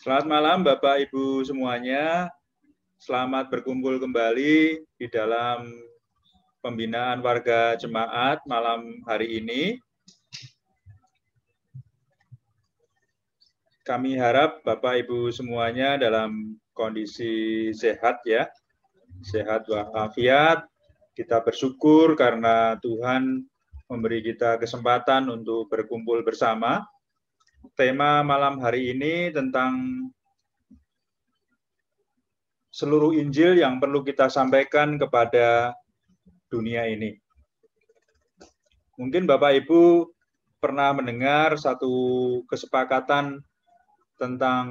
Selamat malam Bapak Ibu semuanya. Selamat berkumpul kembali di dalam pembinaan warga jemaat malam hari ini. Kami harap Bapak Ibu semuanya dalam kondisi sehat ya. Sehat walafiat. Kita bersyukur karena Tuhan memberi kita kesempatan untuk berkumpul bersama. Tema malam hari ini tentang seluruh Injil yang perlu kita sampaikan kepada dunia ini. Mungkin Bapak Ibu pernah mendengar satu kesepakatan tentang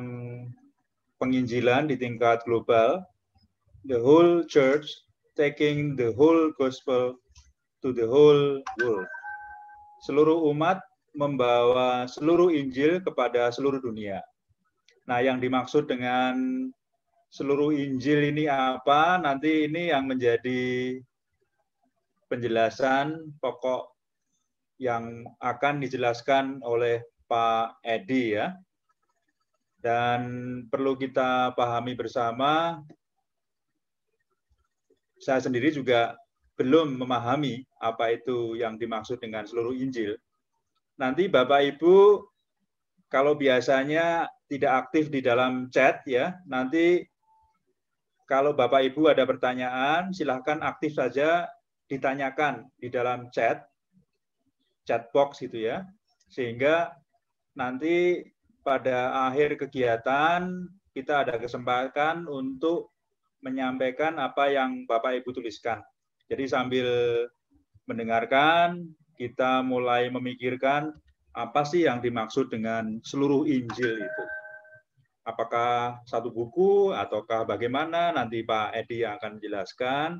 penginjilan di tingkat global, the whole church taking the whole gospel to the whole world. Seluruh umat membawa seluruh Injil kepada seluruh dunia. Nah, yang dimaksud dengan seluruh Injil ini apa? Nanti ini yang menjadi penjelasan pokok yang akan dijelaskan oleh Pak Edi ya. Dan perlu kita pahami bersama, saya sendiri juga belum memahami apa itu yang dimaksud dengan seluruh Injil. Nanti Bapak Ibu kalau biasanya tidak aktif di dalam chat ya, nanti kalau Bapak Ibu ada pertanyaan, silahkan aktif saja ditanyakan di dalam chat box gitu ya, sehingga nanti pada akhir kegiatan kita ada kesempatan untuk menyampaikan apa yang Bapak Ibu tuliskan. Jadi sambil mendengarkan, kita mulai memikirkan apa sih yang dimaksud dengan seluruh Injil itu. Apakah satu buku ataukah bagaimana, nanti Pak Edi akan menjelaskan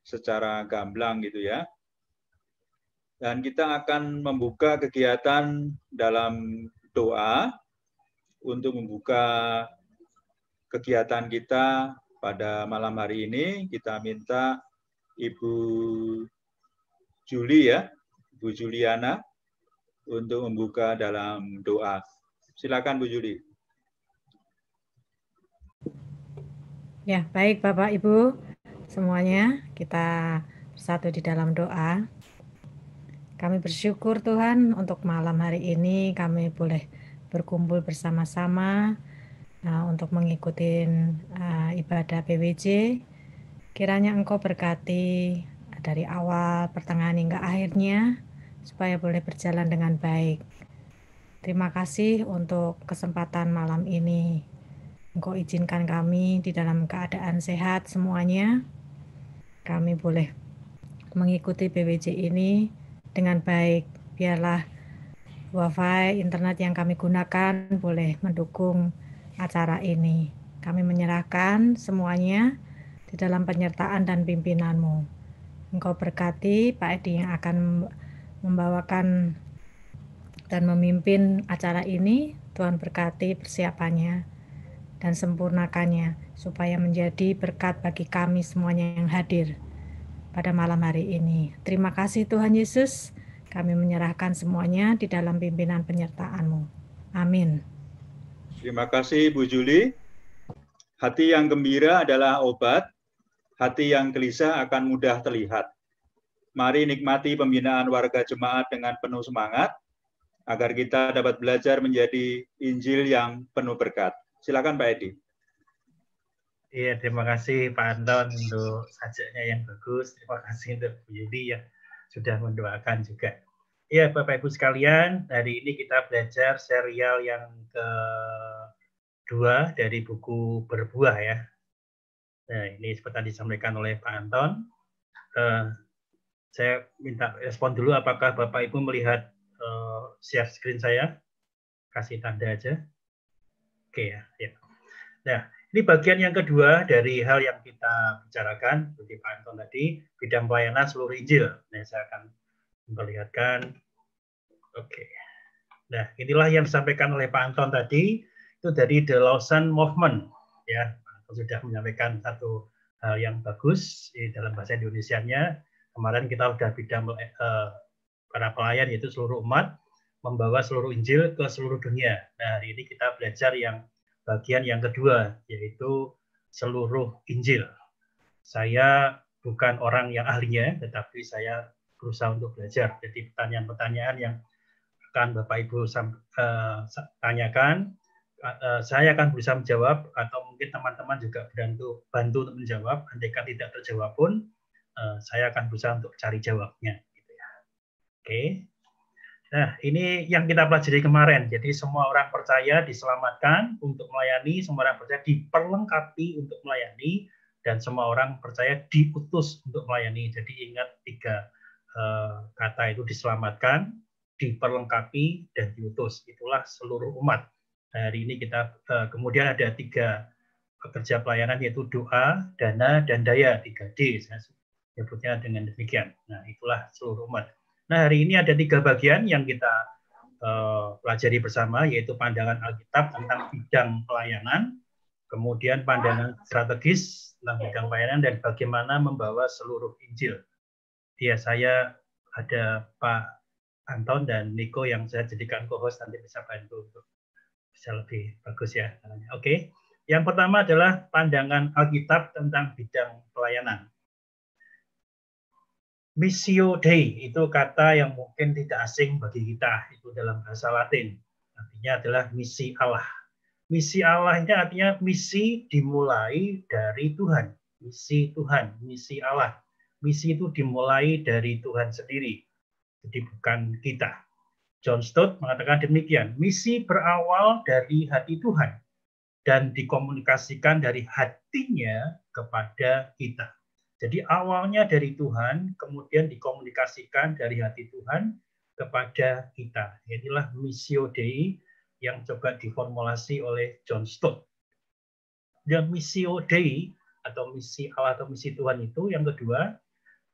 secara gamblang gitu ya. Dan kita akan membuka kegiatan dalam doa untuk membuka kegiatan kita pada malam hari ini. Kita minta Ibu Juli ya, Bu Juliana untuk membuka dalam doa. Silakan Bu Juli. Ya, baik Bapak Ibu semuanya, kita bersatu di dalam doa. Kami bersyukur Tuhan untuk malam hari ini kami boleh berkumpul bersama-sama untuk mengikuti ibadah PWJ. Kiranya Engkau berkati dari awal, pertengahan hingga akhirnya, supaya boleh berjalan dengan baik. Terima kasih untuk kesempatan malam ini. Engkau izinkan kami di dalam keadaan sehat semuanya. Kami boleh mengikuti PWJ ini dengan baik. Biarlah wifi, internet yang kami gunakan boleh mendukung acara ini. Kami menyerahkan semuanya di dalam penyertaan dan pimpinan-Mu. Engkau berkati Pak Edi yang akan membawakan dan memimpin acara ini. Tuhan berkati persiapannya dan sempurnakannya supaya menjadi berkat bagi kami semuanya yang hadir pada malam hari ini. Terima kasih Tuhan Yesus. Kami menyerahkan semuanya di dalam pimpinan penyertaan-Mu. Amin. Terima kasih Bu Juli. Hati yang gembira adalah obat. Hati yang gelisah akan mudah terlihat. Mari nikmati pembinaan warga jemaat dengan penuh semangat, agar kita dapat belajar menjadi Injil yang penuh berkat. Silakan Pak Edi. Iya, terima kasih Pak Anton untuk sajaknya yang bagus. Terima kasih untuk Bu Yudi yang sudah mendoakan juga. Iya, Bapak Ibu sekalian, hari ini kita belajar serial yang kedua dari buku Berbuah ya. Nah, ini seperti disampaikan oleh Pak Anton. Saya minta respon dulu, apakah Bapak Ibu melihat share screen saya? Kasih tanda aja. Oke ya. Nah, ini bagian yang kedua dari hal yang kita bicarakan, seperti Pak Anton tadi, bidang pelayanan seluruh Injil. Nah, saya akan memperlihatkan. Oke. Nah, inilah yang disampaikan oleh Pak Anton tadi, itu dari The Lausanne Movement. Ya, Pak Anton sudah menyampaikan satu hal yang bagus di dalam bahasa Indonesianya. Kemarin kita sudah bidang para pelayan, yaitu seluruh umat, membawa seluruh Injil ke seluruh dunia. Nah, hari ini kita belajar yang bagian yang kedua, yaitu seluruh Injil. Saya bukan orang yang ahlinya, tetapi saya berusaha untuk belajar. Jadi pertanyaan-pertanyaan yang akan Bapak Ibu tanyakan, saya akan berusaha menjawab, atau mungkin teman-teman juga bantu untuk menjawab. Andaikan tidak terjawab pun, saya akan berusaha untuk cari jawabnya. Gitu ya. Oke. Nah, ini yang kita pelajari kemarin. Jadi semua orang percaya diselamatkan untuk melayani, semua orang percaya diperlengkapi untuk melayani, dan semua orang percaya diutus untuk melayani. Jadi ingat 3 kata itu: diselamatkan, diperlengkapi, dan diutus. Itulah seluruh umat. Hari ini kita kemudian ada 3 pekerja pelayanan, yaitu doa, dana, dan daya, 3D. Saya sebutnya dengan demikian. Nah, itulah seluruh umat. Nah, hari ini ada 3 bagian yang kita pelajari bersama, yaitu pandangan Alkitab tentang bidang pelayanan, kemudian pandangan strategis tentang bidang pelayanan, dan bagaimana membawa seluruh Injil. Ya, saya ada Pak Anton dan Niko yang saya jadikan co-host, nanti bisa bantu untuk bisa lebih bagus ya. Oke. Yang pertama adalah pandangan Alkitab tentang bidang pelayanan. Missio Dei itu kata yang mungkin tidak asing bagi kita, itu dalam bahasa Latin. Artinya adalah misi Allah. Misi Allah ini artinya misi dimulai dari Tuhan. Misi Tuhan, misi Allah. Misi itu dimulai dari Tuhan sendiri. Jadi bukan kita. John Stott mengatakan demikian, misi berawal dari hati Tuhan dan dikomunikasikan dari hatinya kepada kita. Jadi awalnya dari Tuhan, kemudian dikomunikasikan dari hati Tuhan kepada kita. Inilah Missio Dei yang coba diformulasi oleh John Stott. Dan Missio Dei atau misi Allah atau misi Tuhan itu yang kedua,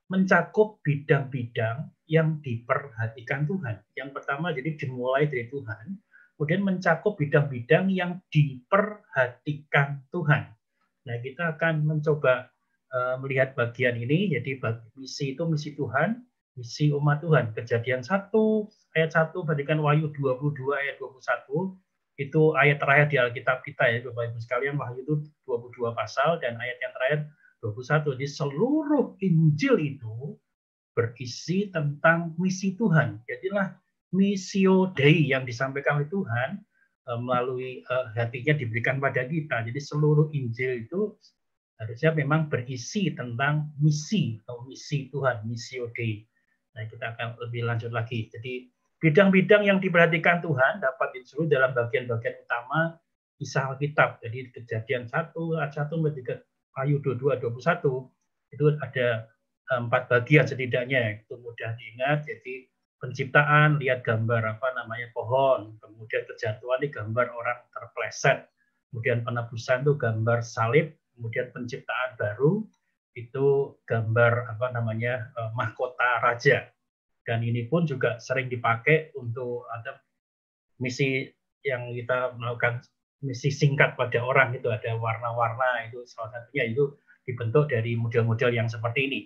mencakup bidang-bidang yang diperhatikan Tuhan. Yang pertama jadi dimulai dari Tuhan, kemudian mencakup bidang-bidang yang diperhatikan Tuhan. Nah, kita akan mencoba melihat bagian ini. Jadi misi itu misi Tuhan, misi umat Tuhan. Kejadian 1 ayat 1 bandingkan Wahyu 22 ayat 21, itu ayat terakhir di Alkitab kita ya Bapak Ibu sekalian. Wahyu itu 22 pasal dan ayat yang terakhir 21. Jadi seluruh Injil itu berisi tentang misi Tuhan. Jadilah Missio Dei yang disampaikan oleh Tuhan melalui hatinya diberikan pada kita. Jadi seluruh Injil itu harusnya memang berisi tentang misi atau misi Tuhan, Missio Dei. Nah, kita akan lebih lanjut lagi. Jadi bidang-bidang yang diperhatikan Tuhan dapat disuruh dalam bagian-bagian utama kisah Alkitab. Jadi Kejadian 1 ayat 1 sampai Wahyu 22 21 itu ada 4 bagian setidaknya. Itu mudah diingat. Jadi penciptaan, lihat gambar pohon, kemudian kejatuhan ini gambar orang terpleset, kemudian penebusan itu gambar salib, kemudian penciptaan baru itu gambar mahkota raja. Dan ini pun juga sering dipakai untuk ada misi yang kita melakukan, misi singkat pada orang, itu ada warna-warna, itu salah satunya itu dibentuk dari model-model yang seperti ini.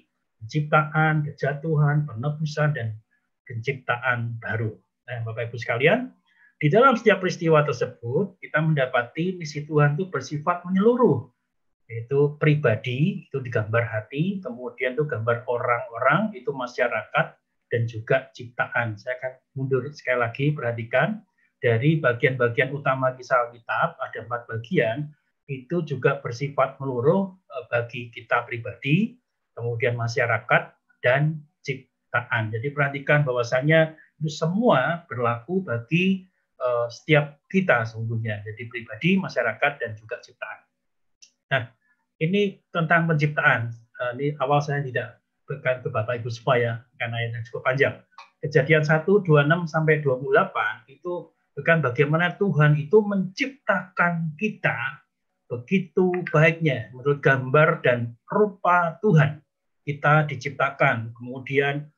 Penciptaan, kejatuhan, penebusan, dan penciptaan baru. Nah, Bapak Ibu sekalian, di dalam setiap peristiwa tersebut kita mendapati misi Tuhan itu bersifat menyeluruh, yaitu pribadi itu digambar hati, kemudian itu gambar orang-orang, itu masyarakat, dan juga ciptaan. Saya akan mundur sekali lagi, perhatikan dari bagian-bagian utama kisah Alkitab ada 4 bagian, itu juga bersifat menyeluruh bagi kita pribadi, kemudian masyarakat, dan ciptaan. Jadi perhatikan bahwasanya itu semua berlaku bagi setiap kita sesungguhnya. Jadi pribadi, masyarakat, dan juga ciptaan. Nah, ini tentang penciptaan. Ini awal saya tidak berikan ke Bapak Ibu supaya karena ayatnya cukup panjang. Kejadian 1 26 sampai 28 itu bukan bagaimana Tuhan itu menciptakan kita begitu baiknya menurut gambar dan rupa Tuhan. Kita diciptakan, kemudian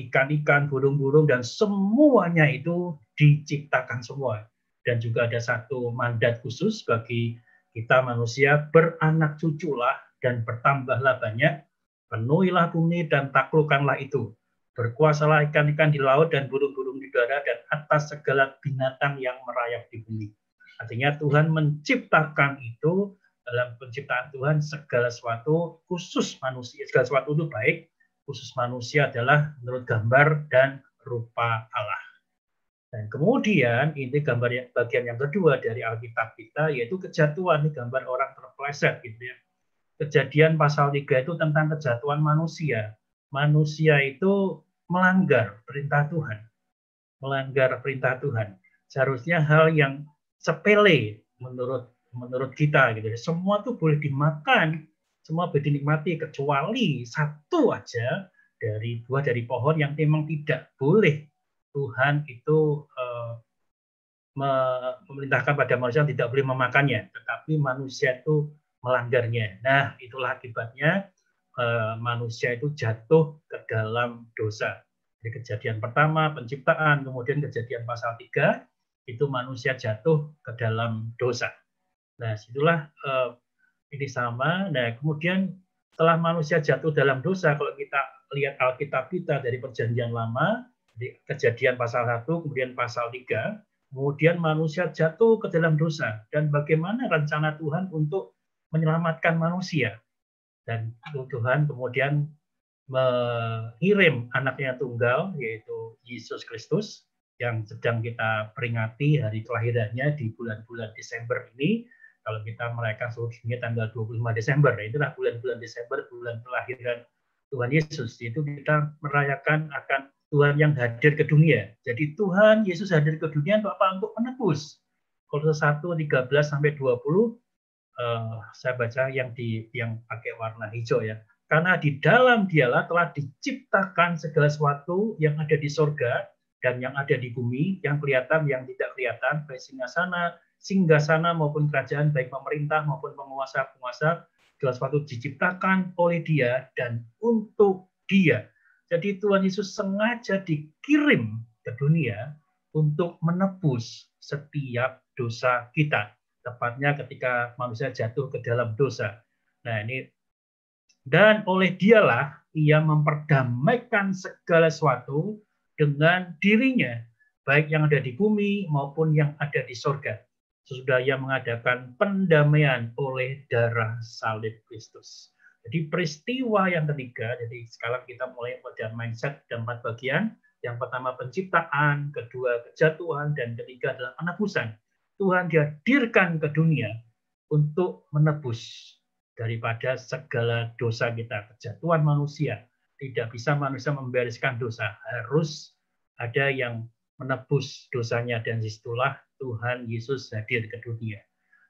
ikan-ikan, burung-burung, dan semuanya itu diciptakan semua. Dan juga ada satu mandat khusus bagi kita manusia, beranak cuculah dan bertambahlah banyak, penuhilah bumi dan taklukkanlah itu. Berkuasalah ikan-ikan di laut dan burung-burung di udara dan atas segala binatang yang merayap di bumi. Artinya Tuhan menciptakan itu, dalam penciptaan Tuhan segala sesuatu, khusus manusia, segala sesuatu itu baik, khusus manusia adalah menurut gambar dan rupa Allah. Dan kemudian ini gambar bagian yang kedua dari Alkitab kita, yaitu kejatuhan, ini gambar orang terpeleset gitu ya. Kejadian pasal 3 itu tentang kejatuhan manusia. Manusia itu melanggar perintah Tuhan. Melanggar perintah Tuhan. Seharusnya hal yang sepele menurut kita gitu. Semua tuh boleh dimakan, semua boleh dinikmati kecuali satu aja dari buah dari pohon yang memang tidak boleh. Tuhan itu memerintahkan pada manusia yang tidak boleh memakannya, tetapi manusia itu melanggarnya. Nah, itulah akibatnya manusia itu jatuh ke dalam dosa. Di kejadian pertama, penciptaan, kemudian kejadian pasal 3, itu manusia jatuh ke dalam dosa. Nah, situlah ini sama. Nah, kemudian setelah manusia jatuh dalam dosa, kalau kita lihat Alkitab kita dari Perjanjian Lama, di kejadian pasal 1, kemudian pasal 3, kemudian manusia jatuh ke dalam dosa. Dan bagaimana rencana Tuhan untuk menyelamatkan manusia. Dan Tuhan kemudian mengirim anaknya tunggal, yaitu Yesus Kristus, yang sedang kita peringati hari kelahirannya di bulan-bulan Desember ini. Kalau kita merayakan seluruh dunia tanggal 25 Desember, itulah bulan-bulan Desember, bulan kelahiran Tuhan Yesus. Itu kita merayakan akan Tuhan yang hadir ke dunia. Jadi Tuhan Yesus hadir ke dunia untuk apa? Untuk menebus. Kolose 1:13-20, saya baca yang pakai warna hijau ya. Karena di dalam Dialah telah diciptakan segala sesuatu yang ada di sorga dan yang ada di bumi, yang kelihatan, yang tidak kelihatan, baik singgasana maupun kerajaan, baik pemerintah maupun penguasa-penguasa, segala sesuatu diciptakan oleh Dia dan untuk Dia. Jadi Tuhan Yesus sengaja dikirim ke dunia untuk menebus setiap dosa kita. Tepatnya ketika manusia jatuh ke dalam dosa. Nah ini, dan oleh Dialah Ia memperdamaikan segala sesuatu dengan dirinya, baik yang ada di bumi maupun yang ada di sorga. Sesudah Ia mengadakan pendamaian oleh darah salib Kristus. Jadi peristiwa yang ketiga, jadi sekarang kita mulai pada mindset dan 4 bagian. Yang pertama penciptaan, kedua kejatuhan, dan ketiga adalah penebusan. Tuhan dihadirkan ke dunia untuk menebus daripada segala dosa kita, kejatuhan manusia. Tidak bisa manusia membereskan dosa, harus ada yang menebus dosanya, dan disitulah Tuhan Yesus hadir ke dunia.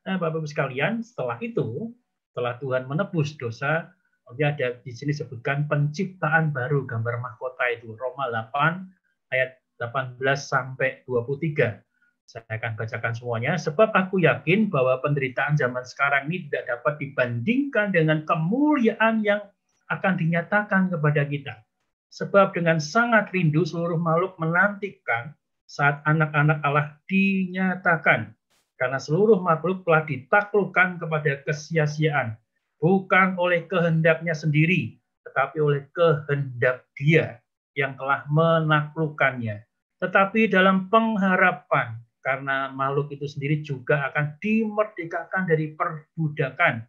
Nah, Bapak-Ibu sekalian, setelah itu, setelah Tuhan menebus dosa, ada di sini sebutkan penciptaan baru, gambar mahkota itu, Roma 8 ayat 18-23. Saya akan bacakan semuanya. Sebab aku yakin bahwa penderitaan zaman sekarang ini tidak dapat dibandingkan dengan kemuliaan yang akan dinyatakan kepada kita. Sebab dengan sangat rindu seluruh makhluk menantikan saat anak-anak Allah dinyatakan. Karena seluruh makhluk telah ditaklukkan kepada kesia-siaan. Bukan oleh kehendaknya sendiri, tetapi oleh kehendak Dia yang telah menaklukkannya. Tetapi dalam pengharapan, karena makhluk itu sendiri juga akan dimerdekakan dari perbudakan,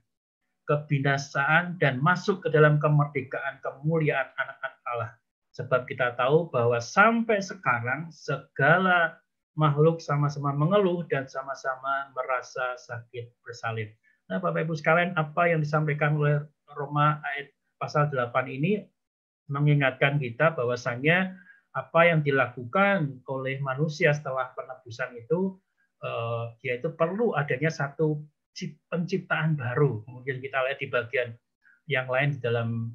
kebinasaan, dan masuk ke dalam kemerdekaan kemuliaan anak-anak Allah. Sebab kita tahu bahwa sampai sekarang segala makhluk sama-sama mengeluh dan sama-sama merasa sakit bersalin. Nah, Bapak-Ibu sekalian, apa yang disampaikan oleh Roma ayat pasal 8 ini mengingatkan kita bahwasannya apa yang dilakukan oleh manusia setelah penebusan itu, yaitu perlu adanya satu penciptaan baru. Kemudian kita lihat di bagian yang lain di dalam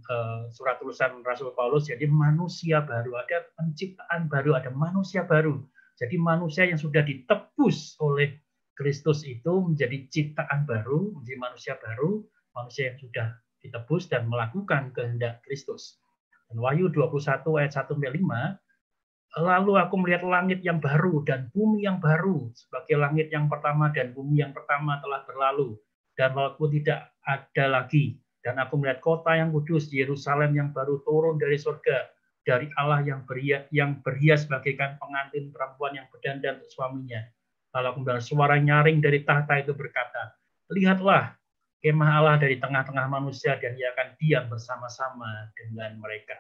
surat tulisan Rasul Paulus, jadi manusia baru, ada penciptaan baru, ada manusia baru. Jadi manusia yang sudah ditebus oleh Kristus itu menjadi ciptaan baru, menjadi manusia baru, manusia yang sudah ditebus dan melakukan kehendak Kristus. Dan Wahyu 21 ayat 1-5, lalu aku melihat langit yang baru dan bumi yang baru, sebagai langit yang pertama dan bumi yang pertama telah berlalu, dan lautku tidak ada lagi. Dan aku melihat kota yang kudus, Yerusalem yang baru turun dari surga, dari Allah yang berhias bagaikan pengantin perempuan yang berdandan untuk suaminya. Lalu kemudian suara nyaring dari tahta itu berkata, lihatlah, kemah Allah dari tengah-tengah manusia dan ia akan diam bersama-sama dengan mereka.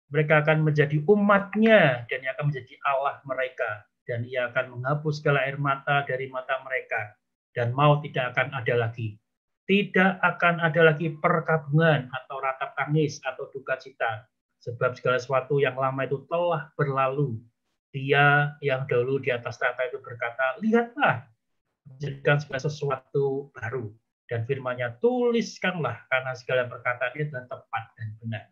Mereka akan menjadi umatnya dan ia akan menjadi Allah mereka. Dan ia akan menghapus segala air mata dari mata mereka. Dan maut tidak akan ada lagi. Tidak akan ada lagi perkabungan atau ratap tangis atau duka cita. Sebab segala sesuatu yang lama itu telah berlalu. Dia yang dahulu di atas tahta itu berkata, lihatlah, menjadikan segala sesuatu baru. Dan firman-Nya, tuliskanlah, karena segala perkataan itu adalah tepat dan benar.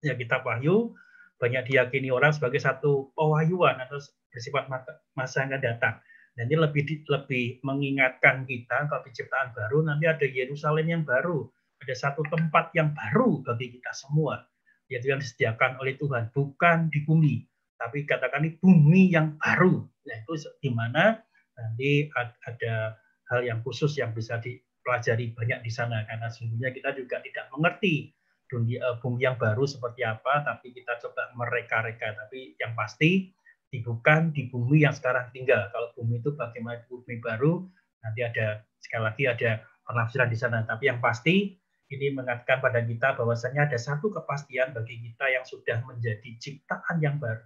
Ya, kitab Wahyu banyak diyakini orang sebagai satu pewahyuan atau bersifat masa yang akan datang. Dan ini lebih mengingatkan kita kalau di ciptaan baru nanti ada Yerusalem yang baru, ada satu tempat yang baru bagi kita semua, yaitu yang disediakan oleh Tuhan, bukan di bumi, tapi katakan di bumi yang baru. Nah, itu di mana nanti ada hal yang khusus yang bisa dipelajari banyak di sana, karena sesungguhnya kita juga tidak mengerti bumi yang baru seperti apa, tapi kita coba mereka-reka. Tapi yang pasti bukan di bumi yang sekarang tinggal. Kalau bumi itu bagaimana bumi baru, nanti ada sekali lagi ada penafsiran di sana. Tapi yang pasti ini mengatakan pada kita bahwasanya ada satu kepastian bagi kita yang sudah menjadi ciptaan yang baru,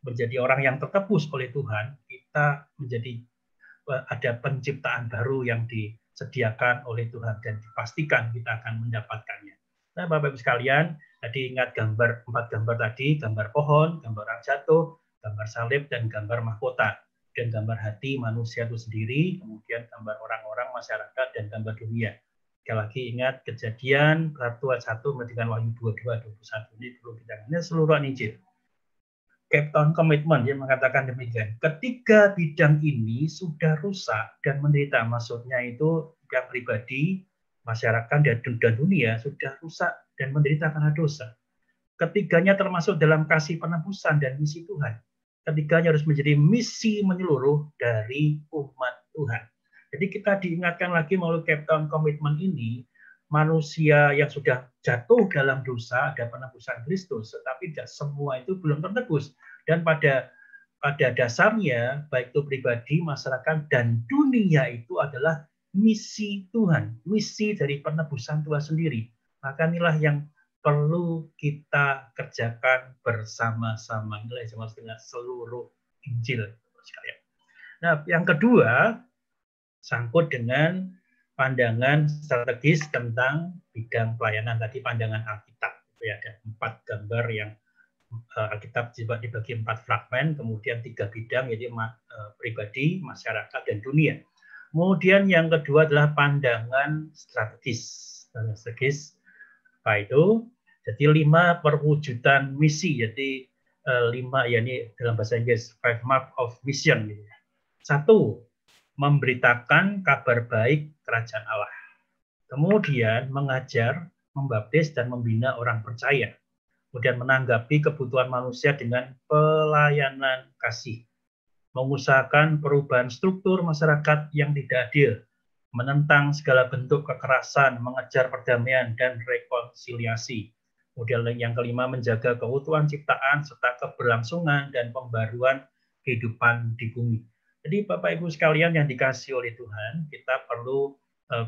menjadi orang yang tertebus oleh Tuhan. Kita menjadi ada penciptaan baru yang disediakan oleh Tuhan dan dipastikan kita akan mendapatkannya. Nah, Bapak Ibu sekalian, tadi ingat empat gambar tadi, gambar pohon, gambar orang jatuh, gambar salib, dan gambar mahkota. Dan gambar hati manusia itu sendiri, kemudian gambar orang-orang, masyarakat, dan gambar dunia. Sekali lagi ingat Kejadian, Ratu 1, dengan Wahyu 22, 21. Ini perlu kita ingat seluruh Injil. Cape Town Commitment yang mengatakan demikian. Ketiga bidang ini sudah rusak dan menderita. Maksudnya itu yang pribadi, masyarakat dan dunia sudah rusak dan menderita karena dosa. Ketiganya termasuk dalam kasih penebusan dan misi Tuhan. Ketiganya harus menjadi misi menyeluruh dari umat Tuhan. Jadi kita diingatkan lagi melalui Cape Town Commitment ini, manusia yang sudah jatuh dalam dosa ada penebusan Kristus, tetapi tidak semua itu belum tertebus. Dan pada dasarnya, baik itu pribadi, masyarakat, dan dunia itu adalah misi Tuhan, misi dari penebusan Tuhan sendiri. Maka inilah yang perlu kita kerjakan bersama-sama. Inilah yang dimaksud dengan seluruh Injil. Nah, yang kedua, sangkut dengan pandangan strategis tentang bidang pelayanan. Tadi pandangan Alkitab. Ada 4 gambar yang Alkitab dibagi 4 fragmen, kemudian 3 bidang, yaitu pribadi, masyarakat, dan dunia. Kemudian yang kedua adalah pandangan strategis. Apa itu? Jadi 5 perwujudan misi. Jadi 5, ya ini dalam bahasa Inggris 5 mark of mission. 1, memberitakan kabar baik kerajaan Allah. Kemudian mengajar, membaptis, dan membina orang percaya. Kemudian menanggapi kebutuhan manusia dengan pelayanan kasih. Mengusahakan perubahan struktur masyarakat yang tidak adil, menentang segala bentuk kekerasan, mengejar perdamaian dan rekonsiliasi. Kemudian yang kelima, menjaga keutuhan ciptaan serta keberlangsungan dan pembaruan kehidupan di bumi. Jadi Bapak Ibu sekalian yang dikasihi oleh Tuhan, kita perlu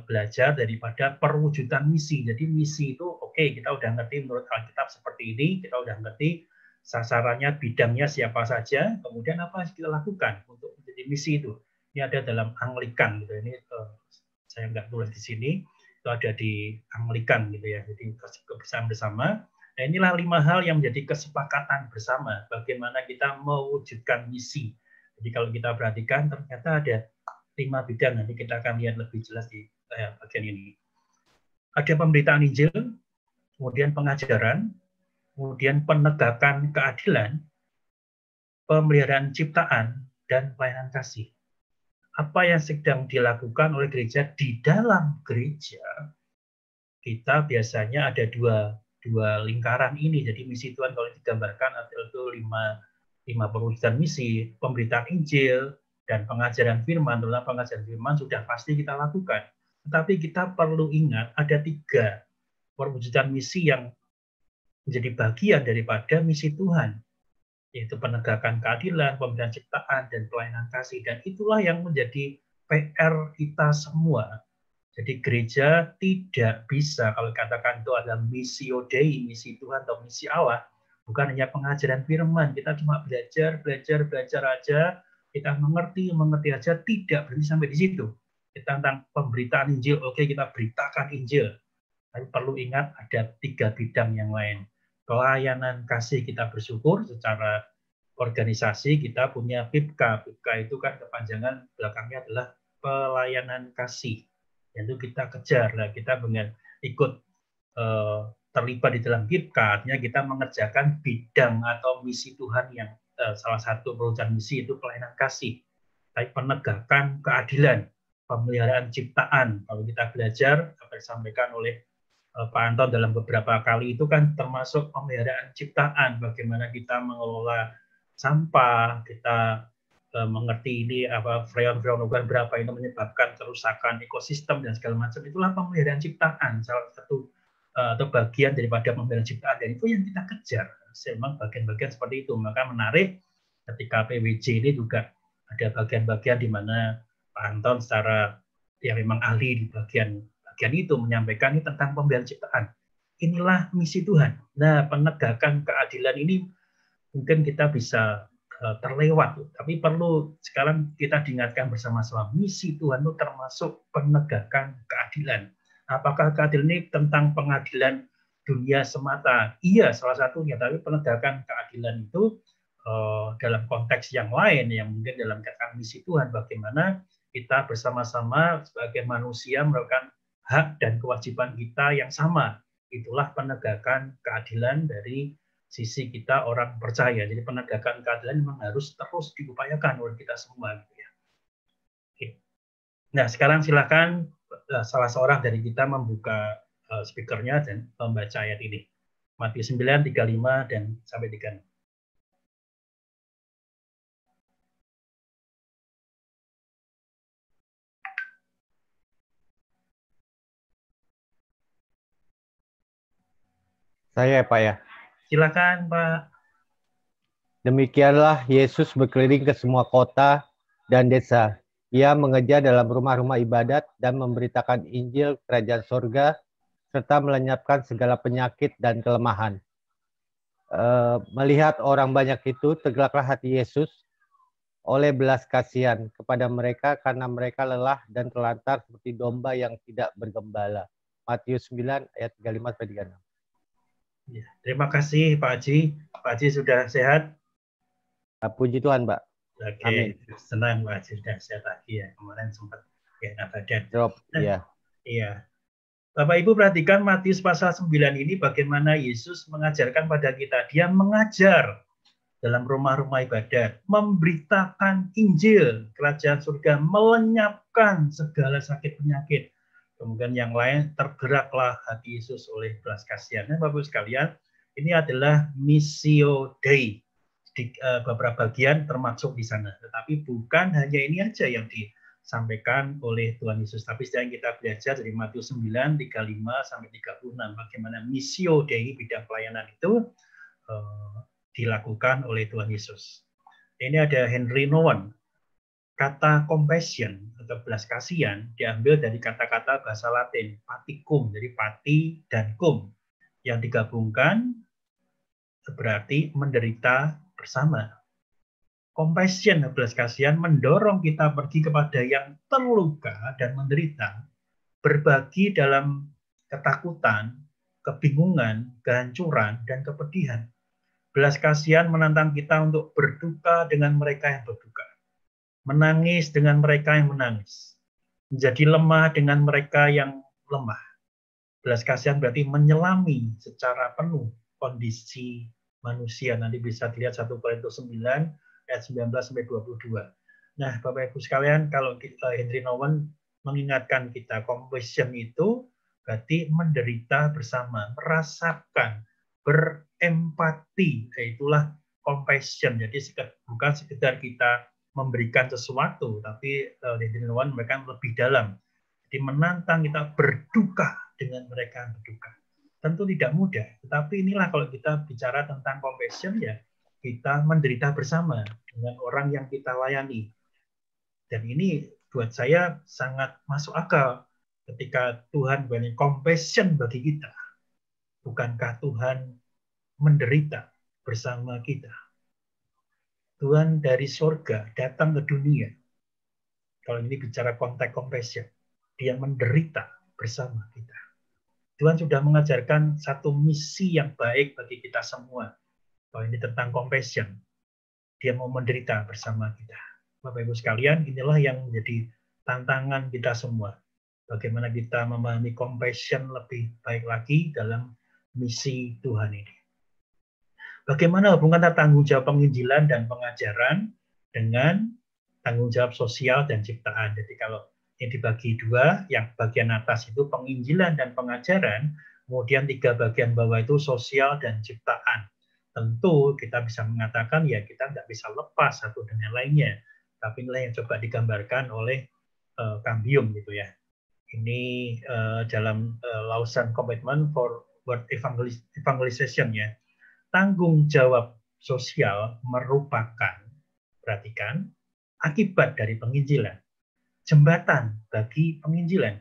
belajar daripada perwujudan misi. Jadi misi itu oke, kita udah ngerti menurut Alkitab seperti ini, kita udah ngerti sasarannya, bidangnya siapa saja, kemudian apa yang kita lakukan untuk menjadi misi itu. Ini ada dalam Anglikan, gitu. Ini saya nggak tulis di sini, itu ada di Anglikan, gitu ya. Jadi kebersamaan bersama. Nah, inilah 5 hal yang menjadi kesepakatan bersama, bagaimana kita mewujudkan misi. Jadi kalau kita perhatikan, ternyata ada 5 bidang. Nanti kita akan lihat lebih jelas di bagian ini. Ada pemberitaan Injil, kemudian pengajaran, kemudian penegakan keadilan, pemeliharaan ciptaan, dan pelayanan kasih. Apa yang sedang dilakukan oleh gereja di dalam gereja, kita biasanya ada dua lingkaran ini. Jadi misi Tuhan kalau digambarkan itu 5 perwujudan misi, pemberitaan Injil, dan pengajaran firman. Dalam pengajaran firman sudah pasti kita lakukan. Tetapi kita perlu ingat ada 3 perwujudan misi yang menjadi bagian daripada misi Tuhan. yaitu penegakan keadilan, pemberian ciptaan, dan pelayanan kasih. Dan itulah yang menjadi PR kita semua. Jadi gereja tidak bisa, kalau katakan itu adalah missio Dei, misi Tuhan atau misi Allah, bukan hanya pengajaran firman, kita cuma belajar aja, kita mengerti aja, tidak berhenti sampai di situ. Kita tentang pemberitaan Injil, oke, kita beritakan Injil. Tapi perlu ingat ada 3 bidang yang lain. Pelayanan kasih, kita bersyukur secara organisasi kita punya PIPKA. PIPKA itu kan kepanjangan belakangnya adalah pelayanan kasih. Itu kita kejar, lah kita dengan ikut terlibat di dalam PIPKA, artinya kita mengerjakan bidang atau misi Tuhan yang salah satu perusahaan misi itu pelayanan kasih. Tapi penegakan keadilan, pemeliharaan ciptaan. Kalau kita belajar apa yang disampaikan oleh Pak Anton dalam beberapa kali itu kan termasuk pemeliharaan ciptaan, bagaimana kita mengelola sampah, kita mengerti ini apa freon-freon berapa itu menyebabkan kerusakan ekosistem dan segala macam. Itulah pemeliharaan ciptaan, salah satu atau bagian daripada pemeliharaan ciptaan, dan itu yang kita kejar. Memang bagian-bagian seperti itu. Maka menarik ketika PWJ ini juga ada bagian-bagian di mana Pak Anton secara yang memang ahli di bagian itu menyampaikan ini tentang pemeliharaan ciptaan. Inilah misi Tuhan. Nah, penegakan keadilan ini mungkin kita bisa terlewat, tapi perlu sekarang kita diingatkan bersama-sama, misi Tuhan itu termasuk penegakan keadilan. Apakah keadilan ini tentang pengadilan dunia semata? Iya, salah satunya, tapi penegakan keadilan itu dalam konteks yang lain, yang mungkin dalam kata misi Tuhan, bagaimana kita bersama-sama sebagai manusia melakukan hak dan kewajiban kita yang sama. Itulah penegakan keadilan dari sisi kita orang percaya. Jadi penegakan keadilan memang harus terus diupayakan oleh kita semua. Oke. Nah, sekarang silakan salah seorang dari kita membuka speakernya dan membaca ayat ini. Matius 9, 35 dan sampai 36. Saya Pak ya. Silakan Pak. Demikianlah Yesus berkeliling ke semua kota dan desa. Ia mengejar dalam rumah-rumah ibadat dan memberitakan Injil Kerajaan Surga serta melenyapkan segala penyakit dan kelemahan. Melihat orang banyak itu, tergeraklah hati Yesus oleh belas kasihan kepada mereka karena mereka lelah dan terlantar seperti domba yang tidak bergembala. Matius 9 ayat 35-36. Ya, terima kasih Pak Haji. Pak Haji sudah sehat? Puji Tuhan, Pak. Oke, amin. Senang Pak Haji sudah sehat lagi ya. Kemarin sempat enak badan. Drop, iya. Iya. Bapak Ibu perhatikan Matius pasal 9 ini bagaimana Yesus mengajarkan pada kita. Dia mengajar dalam rumah-rumah ibadat, memberitakan Injil Kerajaan Surga, melenyapkan segala sakit penyakit. Kemudian yang lain, tergeraklah hati Yesus oleh belas kasihan. Nah, Bapak-Ibu sekalian, ini adalah missio Dei. Di beberapa bagian termasuk di sana. Tetapi bukan hanya ini aja yang disampaikan oleh Tuhan Yesus. Tapi sedang kita belajar dari Matius 9, 35 sampai 36. Bagaimana missio Dei, bidang pelayanan itu dilakukan oleh Tuhan Yesus. Ini ada Henry Nouwen. Kata compassion atau belas kasihan diambil dari kata-kata bahasa Latin paticum, jadi pati dan cum, yang digabungkan berarti menderita bersama. Compassion atau belas kasihan mendorong kita pergi kepada yang terluka dan menderita, berbagi dalam ketakutan, kebingungan, kehancuran, dan kepedihan. Belas kasihan menantang kita untuk berduka dengan mereka yang berduka, menangis dengan mereka yang menangis, menjadi lemah dengan mereka yang lemah. Belas kasihan berarti menyelami secara penuh kondisi manusia. Nanti bisa dilihat 1 Korintus 9 ayat 19-22. Nah, Bapak Ibu sekalian, kalau Henry Nouwen mengingatkan kita, compassion itu berarti menderita bersama, merasakan, berempati. Itulah compassion. Jadi bukan sekedar kita memberikan sesuatu, tapi Henry Nouwen mereka lebih dalam. Jadi menantang kita berduka dengan mereka yang berduka. Tentu tidak mudah, tetapi inilah kalau kita bicara tentang compassion ya, kita menderita bersama dengan orang yang kita layani. Dan ini buat saya sangat masuk akal ketika Tuhan banyak compassion bagi kita. Bukankah Tuhan menderita bersama kita? Tuhan dari surga datang ke dunia. Kalau ini bicara konteks compassion, dia menderita bersama kita. Tuhan sudah mengajarkan satu misi yang baik bagi kita semua. Kalau ini tentang compassion, dia mau menderita bersama kita. Bapak Ibu sekalian, inilah yang menjadi tantangan kita semua. Bagaimana kita memahami compassion lebih baik lagi dalam misi Tuhan ini. Bagaimana hubungan tanggung jawab penginjilan dan pengajaran dengan tanggung jawab sosial dan ciptaan. Jadi kalau ini dibagi dua, yang bagian atas itu penginjilan dan pengajaran, kemudian 3 bagian bawah itu sosial dan ciptaan. Tentu kita bisa mengatakan ya kita nggak bisa lepas satu dengan lainnya. Tapi inilah yang coba digambarkan oleh Kang Byung gitu ya. Ini dalam Lausanne Commitment for World Evangelization ya. Tanggung jawab sosial merupakan, perhatikan, akibat dari penginjilan, jembatan bagi penginjilan,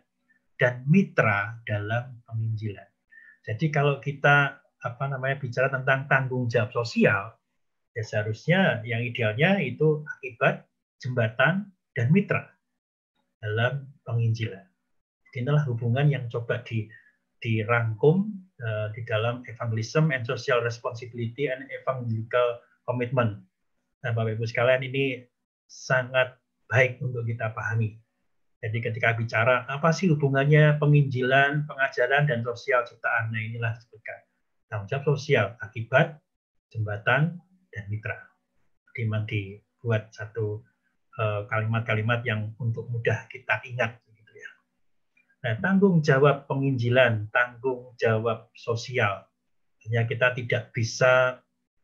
dan mitra dalam penginjilan. Jadi kalau kita bicara tentang tanggung jawab sosial, ya seharusnya yang idealnya itu akibat, jembatan, dan mitra dalam penginjilan. Inilah hubungan yang coba dirangkum di dalam Evangelism and Social Responsibility and Evangelical Commitment. Nah, Bapak Ibu sekalian, ini sangat baik untuk kita pahami. Jadi ketika bicara apa sih hubungannya penginjilan, pengajaran, dan sosial ciptaan, nah inilah disebutkan. Tanggung jawab sosial, akibat, jembatan, dan mitra. Dibuat satu kalimat-kalimat yang untuk mudah kita ingat. Gitu ya. Nah, tanggung jawab penginjilan, tanggung jawab sosial. Hanya kita tidak bisa,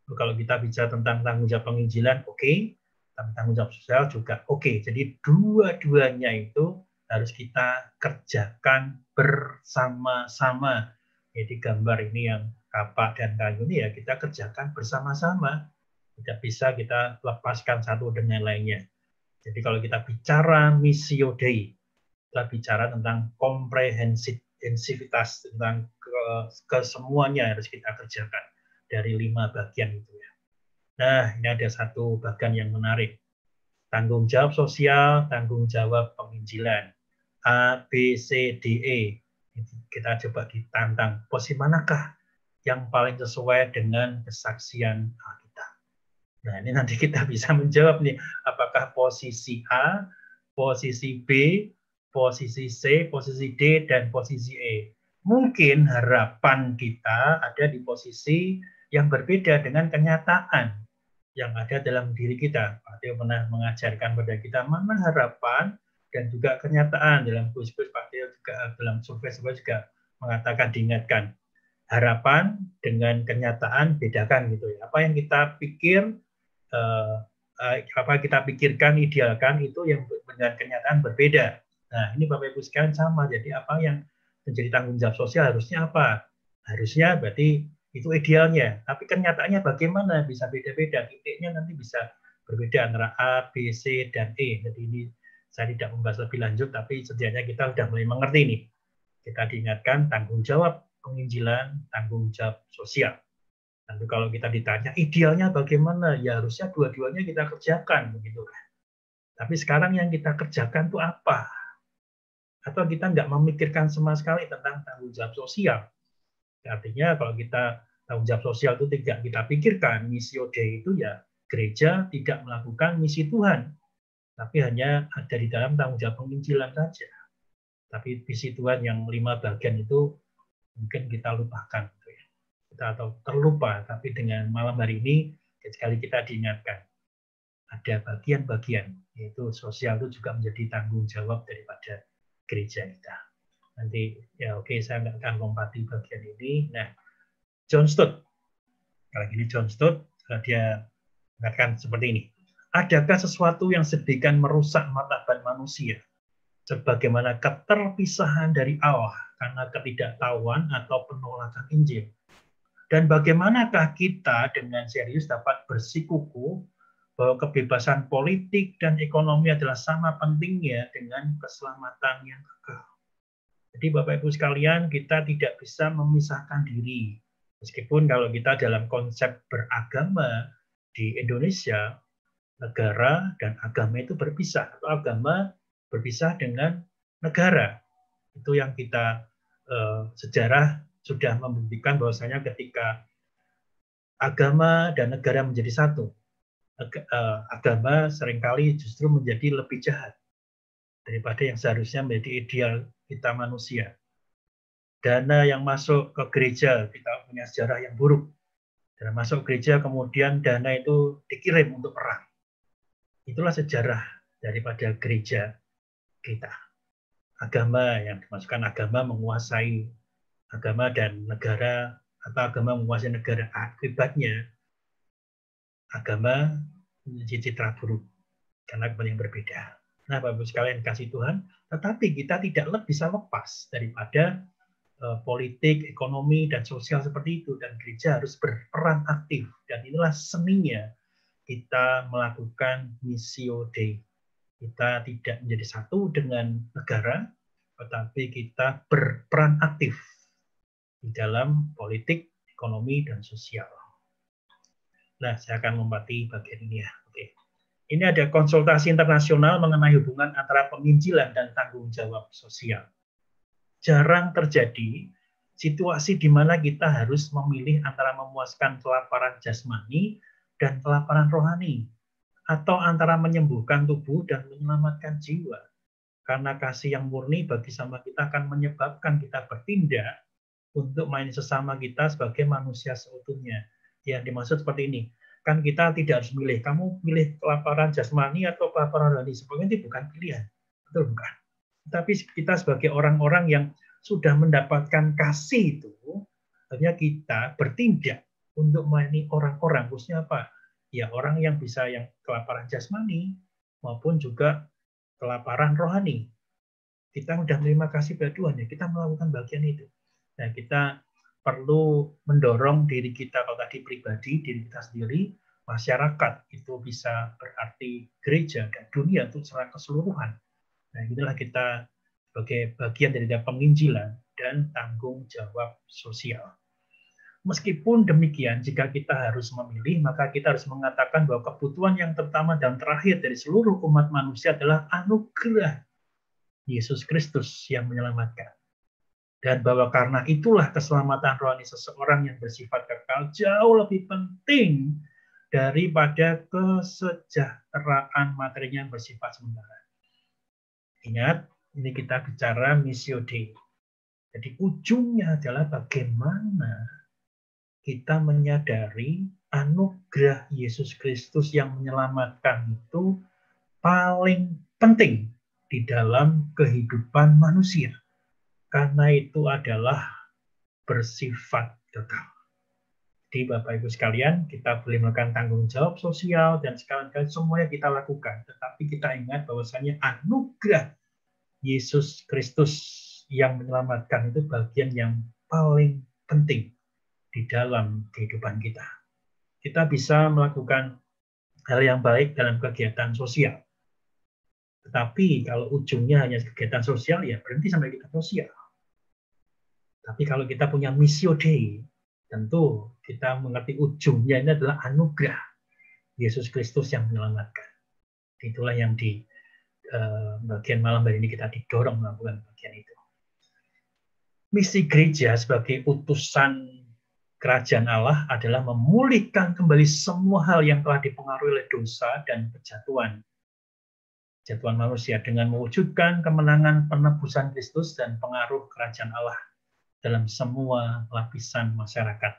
kalau kita bicara tentang tanggung jawab penginjilan, oke, tapi tanggung jawab sosial juga oke. Jadi dua-duanya itu harus kita kerjakan bersama-sama. Jadi gambar ini yang kapak dan kayu ini ya kita kerjakan bersama-sama. Tidak bisa kita lepaskan satu dengan lainnya. Jadi kalau kita bicara Missio Dei, kita bicara tentang komprehensivitas, tentang kesemuanya harus kita kerjakan dari 5 bagian itu ya. Nah, ini ada satu bagian yang menarik. Tanggung jawab sosial, tanggung jawab penginjilan. A, B, C, D, E. Kita coba ditantang. Posisi manakah yang paling sesuai dengan kesaksian Alkitab? Nah, ini nanti kita bisa menjawab nih, apakah posisi A, posisi B, posisi C, posisi D, dan posisi E. Mungkin harapan kita ada di posisi yang berbeda dengan kenyataan yang ada dalam diri kita. Pak Theo pernah mengajarkan pada kita mana harapan dan juga kenyataan. Dalam kuis-kuis Pak Theo juga dalam survei juga mengatakan, diingatkan, harapan dengan kenyataan bedakan gitu ya. Apa yang kita pikir, apa kita pikirkan, idealkan itu yang dengan kenyataan berbeda. Nah, ini Bapak Ibu sekalian sama. Jadi apa yang menjadi tanggung jawab sosial harusnya apa? Harusnya berarti itu idealnya. Tapi kenyataannya bagaimana? Bisa beda-beda. Titiknya nanti bisa berbeda antara A, B, C, dan E. Jadi ini saya tidak membahas lebih lanjut, tapi setidaknya kita sudah mulai mengerti nih. Kita diingatkan tanggung jawab penginjilan, tanggung jawab sosial. Tentu kalau kita ditanya idealnya bagaimana, ya harusnya dua-duanya kita kerjakan, begitu kan. Tapi sekarang yang kita kerjakan itu apa? Atau kita nggak memikirkan sama sekali tentang tanggung jawab sosial. Artinya kalau kita tanggung jawab sosial itu tidak kita pikirkan, Missio Dei itu ya gereja tidak melakukan misi Tuhan, tapi hanya ada di dalam tanggung jawab penginjilan saja. Tapi misi Tuhan yang 5 bagian itu mungkin kita lupakan. Atau terlupa, tapi dengan malam hari ini sekali kita diingatkan ada bagian-bagian, yaitu sosial itu juga menjadi tanggung jawab daripada gereja kita. Nanti ya oke, saya nggak akan lompati bagian ini. Nah, John Stott, kali ini John Stott dia mengatakan seperti ini: adakah sesuatu yang sedemikian merusak martabat manusia sebagaimana keterpisahan dari Allah karena ketidaktahuan atau penolakan Injil? Dan bagaimanakah kita dengan serius dapat bersikukuh bahwa kebebasan politik dan ekonomi adalah sama pentingnya dengan keselamatan yang kekal. Jadi Bapak Ibu sekalian, kita tidak bisa memisahkan diri. Meskipun kalau kita dalam konsep beragama di Indonesia, negara dan agama itu berpisah, atau agama berpisah dengan negara. Itu yang kita sejarah sudah membuktikan bahwasanya ketika agama dan negara menjadi satu, agama seringkali justru menjadi lebih jahat daripada yang seharusnya menjadi ideal kita manusia. Dana yang masuk ke gereja, kita punya sejarah yang buruk. Dan masuk gereja kemudian dana itu dikirim untuk perang. Itulah sejarah daripada gereja kita. Agama yang dimasukkan agama menguasai agama dan negara, atau agama menguasai negara. Akibatnya agama menjadi citra buruk karena kepentingan berbeda. Nah, Bapak Ibu sekalian kasih Tuhan, tetapi kita tidak bisa lepas daripada politik, ekonomi, dan sosial seperti itu. Dan gereja harus berperan aktif. Dan inilah seninya kita melakukan Missio Dei. Kita tidak menjadi satu dengan negara, tetapi kita berperan aktif di dalam politik, ekonomi, dan sosial. Nah, saya akan lompati bagian ini ya. Oke. Ini ada konsultasi internasional mengenai hubungan antara penginjilan dan tanggung jawab sosial. Jarang terjadi situasi di mana kita harus memilih antara memuaskan kelaparan jasmani dan kelaparan rohani, atau antara menyembuhkan tubuh dan menyelamatkan jiwa. Karena kasih yang murni bagi sama kita akan menyebabkan kita bertindak untuk melayani sesama kita sebagai manusia seutuhnya. Yang dimaksud seperti ini. Kan kita tidak harus milih, kamu pilih kelaparan jasmani atau kelaparan rohani. Sebenarnya itu bukan pilihan. Betul bukan? Tapi kita sebagai orang-orang yang sudah mendapatkan kasih itu, hanya kita bertindak untuk melayani orang-orang, khususnya apa? Ya orang yang bisa yang kelaparan jasmani maupun juga kelaparan rohani. Kita sudah menerima kasih dari Tuhan, ya kita melakukan bagian itu. Nah, kita perlu mendorong diri kita, kalau tadi pribadi, diri kita sendiri, masyarakat, itu bisa berarti gereja dan dunia itu secara keseluruhan. Nah, inilah kita sebagai bagian dari penginjilan dan tanggung jawab sosial. Meskipun demikian, jika kita harus memilih, maka kita harus mengatakan bahwa kebutuhan yang pertama dan terakhir dari seluruh umat manusia adalah anugerah Yesus Kristus yang menyelamatkan. Dan bahwa karena itulah keselamatan rohani seseorang yang bersifat kekal jauh lebih penting daripada kesejahteraan materinya yang bersifat sementara. Ingat, ini kita bicara Missio Dei. Jadi ujungnya adalah bagaimana kita menyadari anugerah Yesus Kristus yang menyelamatkan itu paling penting di dalam kehidupan manusia. Karena itu adalah bersifat kekal. Jadi Bapak Ibu sekalian, kita boleh melakukan tanggung jawab sosial dan sekali-kali semuanya kita lakukan. Tetapi kita ingat bahwasanya anugerah Yesus Kristus yang menyelamatkan itu bagian yang paling penting di dalam kehidupan kita. Kita bisa melakukan hal yang baik dalam kegiatan sosial. Tetapi kalau ujungnya hanya kegiatan sosial, ya berhenti sampai kita sosial. Tapi kalau kita punya Missio Dei, tentu kita mengerti ujungnya ini adalah anugerah Yesus Kristus yang menyelamatkan. Itulah yang di bagian malam hari ini kita didorong melakukan bagian itu. Misi gereja sebagai utusan kerajaan Allah adalah memulihkan kembali semua hal yang telah dipengaruhi oleh dosa dan kejatuhan manusia dengan mewujudkan kemenangan penebusan Kristus dan pengaruh kerajaan Allah dalam semua lapisan masyarakat.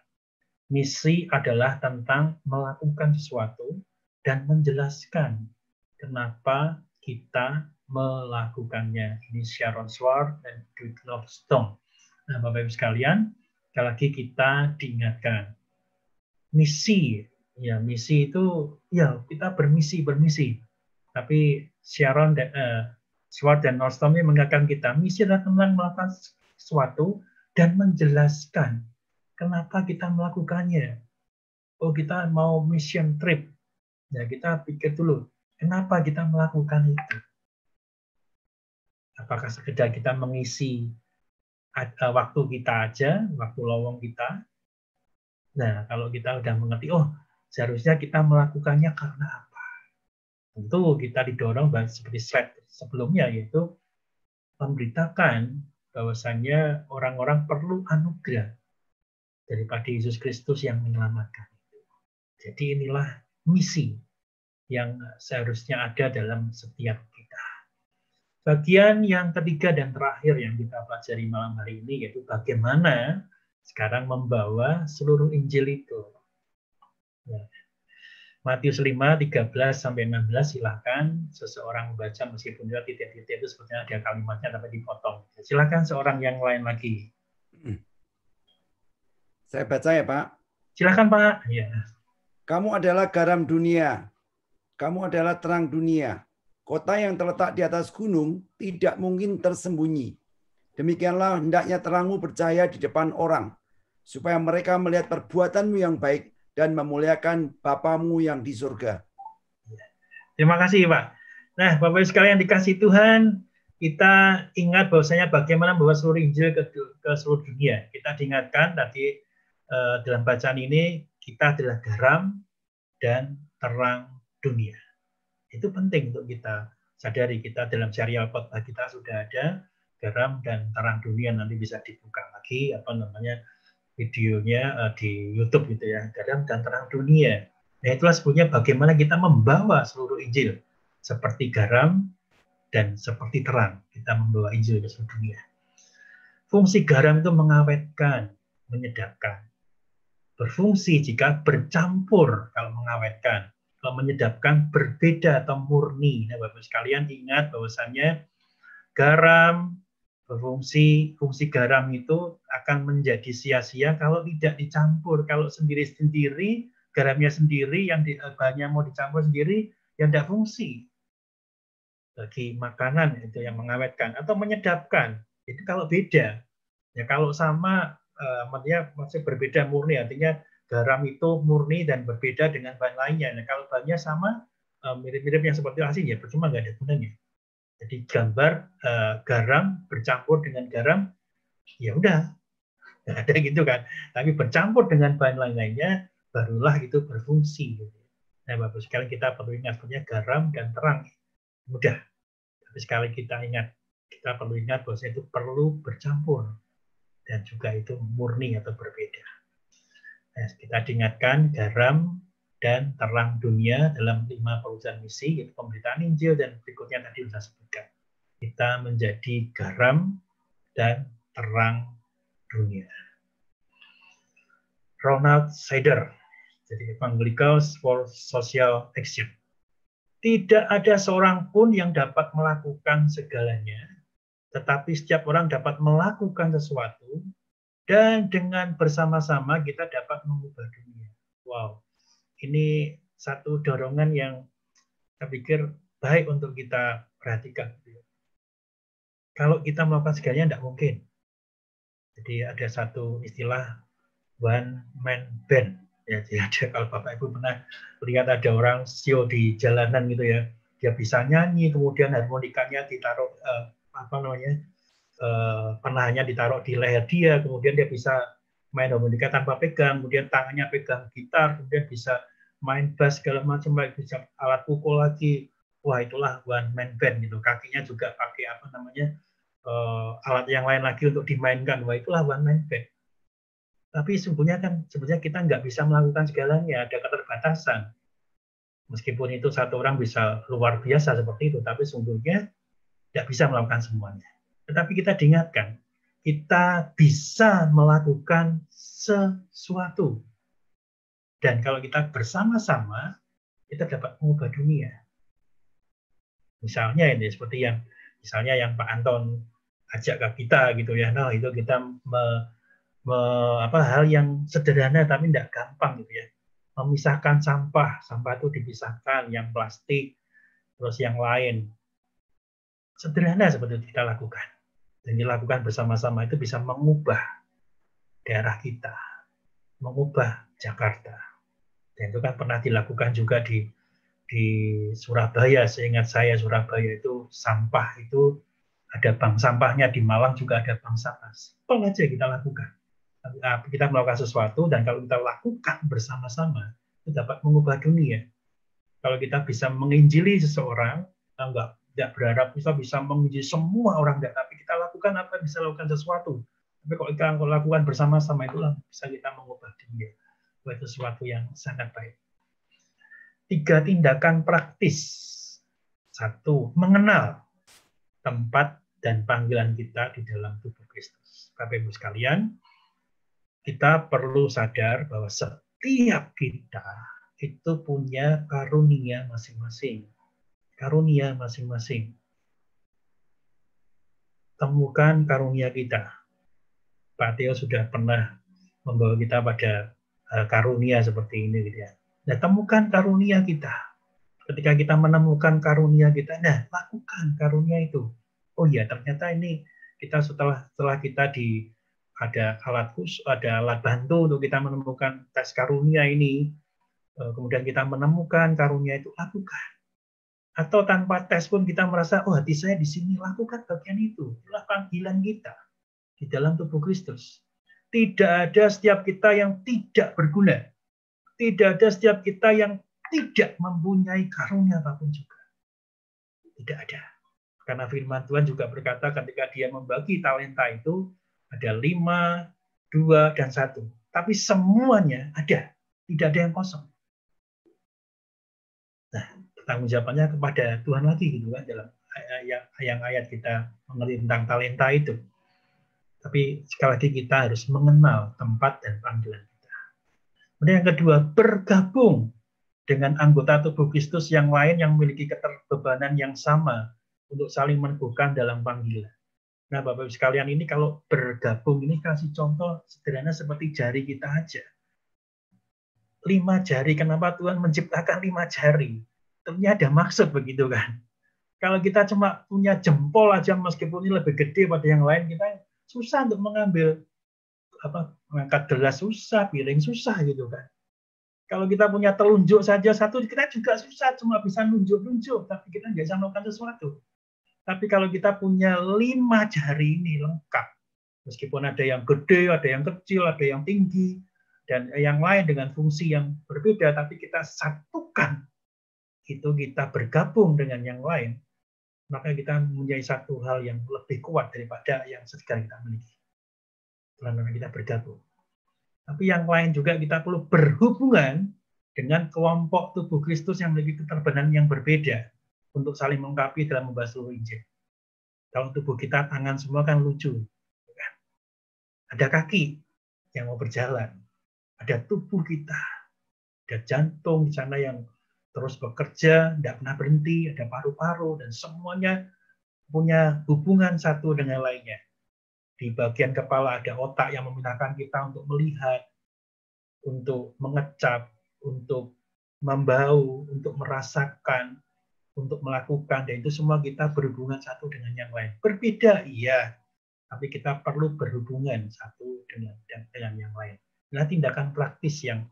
Misi adalah tentang melakukan sesuatu dan menjelaskan kenapa kita melakukannya. Ini Sharon Swart dan Dwight Lovestone. Nah, Bapak Ibu sekalian, sekali lagi kita diingatkan. Misi itu ya kita bermisi. Tapi Sharon Swart dan Lovestone mengatakan kita misi adalah tentang melakukan sesuatu dan menjelaskan kenapa kita melakukannya. Oh, kita mau mission trip. Ya, kita pikir dulu, kenapa kita melakukan itu? Apakah sekedar kita mengisi waktu kita aja, waktu lowong kita? Nah, kalau kita udah mengerti, oh, seharusnya kita melakukannya karena apa? Tentu kita didorong seperti slide sebelumnya, yaitu memberitakan bahwasannya orang-orang perlu anugerah daripada Yesus Kristus yang menyelamatkan. Jadi inilah misi yang seharusnya ada dalam setiap kita. Bagian yang ketiga dan terakhir yang kita pelajari malam hari ini yaitu bagaimana sekarang membawa seluruh Injil itu. Ya. Matius 5, 13-16 silakan seseorang membaca meskipun juga titik-titik itu sepertinya ada kalimatnya tapi dipotong. Silakan seorang yang lain lagi. Saya baca ya, Pak. Silakan, Pak. Ya. Kamu adalah garam dunia. Kamu adalah terang dunia. Kota yang terletak di atas gunung tidak mungkin tersembunyi. Demikianlah hendaknya terangmu bercahaya di depan orang, supaya mereka melihat perbuatanmu yang baik dan memuliakan Bapamu yang di surga. Terima kasih, Pak. Nah, Bapak sekalian dikasih Tuhan, kita ingat bahwasanya bagaimana membawa seluruh Injil ke seluruh dunia. Kita diingatkan tadi dalam bacaan ini, kita adalah garam dan terang dunia. Itu penting untuk kita sadari. Kita dalam serial khotbah kita sudah ada garam dan terang dunia. Nanti bisa dibuka lagi videonya di YouTube gitu ya, garam dan terang dunia. Nah, itulah sebenarnya bagaimana kita membawa seluruh Injil seperti garam dan seperti terang. Kita membawa Injil ke seluruh dunia. Fungsi garam itu mengawetkan, menyedapkan. Berfungsi jika bercampur kalau mengawetkan. Kalau menyedapkan berbeda atau murni. Nah, Bapak sekalian ingat bahwasannya garam fungsi garam itu akan menjadi sia-sia kalau tidak dicampur. Kalau sendiri-sendiri, garamnya sendiri, yang bahannya mau dicampur sendiri, yang tidak fungsi. Bagi makanan itu yang mengawetkan atau menyedapkan. Itu kalau beda. Ya kalau sama maksudnya berbeda murni, artinya garam itu murni dan berbeda dengan bahan lainnya. Nah, kalau bahannya sama, mirip-mirip yang seperti asin, ya percuma, nggak ada gunanya. Jadi gambar garam bercampur dengan garam, ya udah, nggak ada gitu kan. Tapi bercampur dengan bahan lain-lainnya, barulah itu berfungsi. Nah, Bapak sekalian kita perlu ingat, punya garam dan terang. Mudah. Tapi sekali kita ingat, kita perlu ingat bahwa itu perlu bercampur. Dan juga itu murni atau berbeda. Nah, kita diingatkan garam dan terang dunia dalam 5 perusahaan misi, yaitu pemberitaan Injil dan berikutnya tadi sudah sebutkan. Kita menjadi garam dan terang dunia. Ronald Sider, jadi Evangelicals for Social Action. Tidak ada seorang pun yang dapat melakukan segalanya, tetapi setiap orang dapat melakukan sesuatu, dan dengan bersama-sama kita dapat mengubah dunia. Wow, ini satu dorongan yang saya pikir baik untuk kita perhatikan. Kalau kita melakukan segalanya tidak mungkin. Jadi ada satu istilah one man band. Ya, jadi ada, kalau Bapak Ibu pernah lihat ada orang show di jalanan gitu ya, dia bisa nyanyi, kemudian harmonikanya ditaruh penahannya ditaruh di leher dia, kemudian dia bisa main harmonika tanpa pegang, kemudian tangannya pegang gitar, kemudian bisa main bass segala macam, bisa alat pukul lagi. Wah, itulah one man band gitu. Kakinya juga pakai alat yang lain lagi untuk dimainkan. Wah, itulah one man band. Tapi sebenarnya kita nggak bisa melakukan segalanya, ada keterbatasan. Meskipun itu satu orang bisa luar biasa seperti itu, tapi sesungguhnya tidak bisa melakukan semuanya. Tetapi kita diingatkan, kita bisa melakukan sesuatu. Dan kalau kita bersama-sama, kita dapat mengubah dunia. Misalnya ini seperti yang Pak Anton ajak ke kita gitu ya. Nah, itu kita hal yang sederhana tapi tidak gampang gitu ya. Memisahkan sampah itu dipisahkan, yang plastik, terus yang lain. Sederhana seperti itu kita lakukan. Dan dilakukan bersama-sama itu bisa mengubah daerah kita, mengubah Jakarta. Dan itu kan pernah dilakukan juga di Surabaya. Seingat saya Surabaya itu sampah itu ada bank sampahnya, di Malang juga ada bank sampah. Simpel aja kita lakukan. Kita melakukan sesuatu dan kalau kita lakukan bersama-sama itu dapat mengubah dunia. Kalau kita bisa menginjili seseorang, kita tidak berharap kita bisa menginjili semua orang, tapi kita lakukan apa bisa lakukan sesuatu. Tapi kalau kita lakukan bersama-sama itulah bisa kita mengubah dunia. Itu sesuatu yang sangat baik. 3 tindakan praktis. 1, mengenal tempat dan panggilan kita di dalam tubuh Kristus. Bapak Ibu sekalian, kita perlu sadar bahwa setiap kita itu punya karunia masing-masing. Karunia masing-masing. Temukan karunia kita. Pak Theo sudah pernah membawa kita pada karunia seperti ini, gitu ya. Nah, temukan karunia kita. Ketika kita menemukan karunia kita, nah, lakukan karunia itu. Oh ya, ternyata ini kita setelah kita ada alat bantu untuk kita menemukan tes karunia ini. Kemudian kita menemukan karunia itu, lakukan. Atau tanpa tes pun kita merasa, oh hati saya di sini, lakukan bagian itu. Itulah panggilan kita di dalam tubuh Kristus. Tidak ada setiap kita yang tidak berguna. Tidak ada setiap kita yang tidak mempunyai karunia apapun juga. Tidak ada. Karena firman Tuhan juga berkata ketika dia membagi talenta itu, ada 5, 2, dan 1. Tapi semuanya ada. Tidak ada yang kosong. Nah, tanggung jawabannya kepada Tuhan lagi, gitu kan, dalam ayat kita mengerti tentang talenta itu. Tapi sekali lagi kita harus mengenal tempat dan panggilan kita. Kemudian yang kedua, bergabung dengan anggota tubuh Kristus yang lain yang memiliki keterbebanan yang sama untuk saling meneguhkan dalam panggilan. Nah, Bapak-Ibu sekalian, ini kalau bergabung ini kasih contoh sederhana seperti jari kita aja. 5 jari, kenapa Tuhan menciptakan 5 jari? Tentunya ada maksud begitu kan. Kalau kita cuma punya jempol aja meskipun ini lebih gede pada yang lain, kita susah untuk mengangkat gelas susah, piring susah gitu kan. Kalau kita punya telunjuk saja satu, kita juga susah, cuma bisa nunjuk-nunjuk, tapi kita nggak bisa melakukan sesuatu. Tapi kalau kita punya 5 jari ini lengkap, meskipun ada yang gede, ada yang kecil, ada yang tinggi, dan yang lain dengan fungsi yang berbeda, tapi kita satukan, itu kita bergabung dengan yang lain, maka kita mempunyai satu hal yang lebih kuat daripada yang sekarang kita miliki. Karena kita bergabung. Tapi yang lain juga kita perlu berhubungan dengan kelompok tubuh Kristus yang memiliki keterbebanan yang berbeda untuk saling melengkapi dalam membahas seluruh Injil. Kalau tubuh kita tangan semua kan lucu. Ada kaki yang mau berjalan. Ada tubuh kita. Ada jantung di sana yang terus bekerja, tidak pernah berhenti, ada paru-paru, dan semuanya punya hubungan satu dengan lainnya. Di bagian kepala ada otak yang memudahkan kita untuk melihat, untuk mengecap, untuk membau, untuk merasakan, untuk melakukan, dan itu semua kita berhubungan satu dengan yang lain. Berbeda, iya, tapi kita perlu berhubungan satu dengan yang lain. Nah, tindakan praktis yang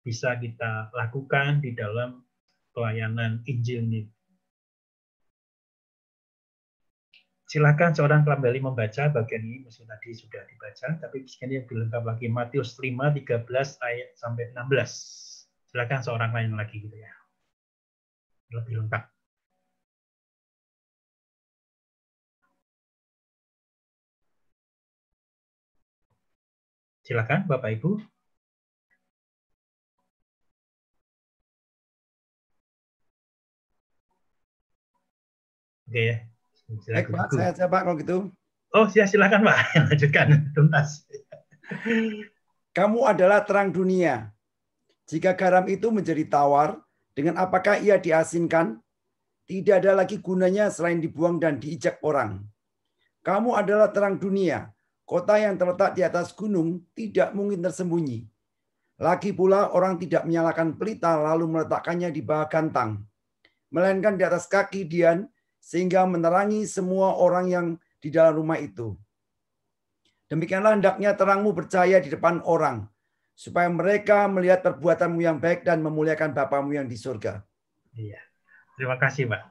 bisa kita lakukan di dalam pelayanan Injil ini. Silakan seorang kembali membaca bagian ini, meski tadi sudah dibaca, tapi ini lebih lengkap lagi. Matius 5, 13 ayat sampai 16. Silakan seorang lain lagi gitu ya. Lebih lengkap. Silakan Bapak Ibu. Oke ya. Baik Pak, saya aja Pak kalau gitu. Oh ya, silakan Pak, lanjutkan tuntas. Kamu adalah terang dunia. Jika garam itu menjadi tawar, dengan apakah ia diasinkan? Tidak ada lagi gunanya selain dibuang dan diinjak orang. Kamu adalah terang dunia. Kota yang terletak di atas gunung tidak mungkin tersembunyi. Lagi pula orang tidak menyalakan pelita lalu meletakkannya di bawah gantang, melainkan di atas kaki dian, sehingga menerangi semua orang yang di dalam rumah itu. Demikianlah hendaknya terangmu bercahaya di depan orang, supaya mereka melihat perbuatanmu yang baik dan memuliakan Bapamu yang di surga. Iya. Terima kasih, Pak.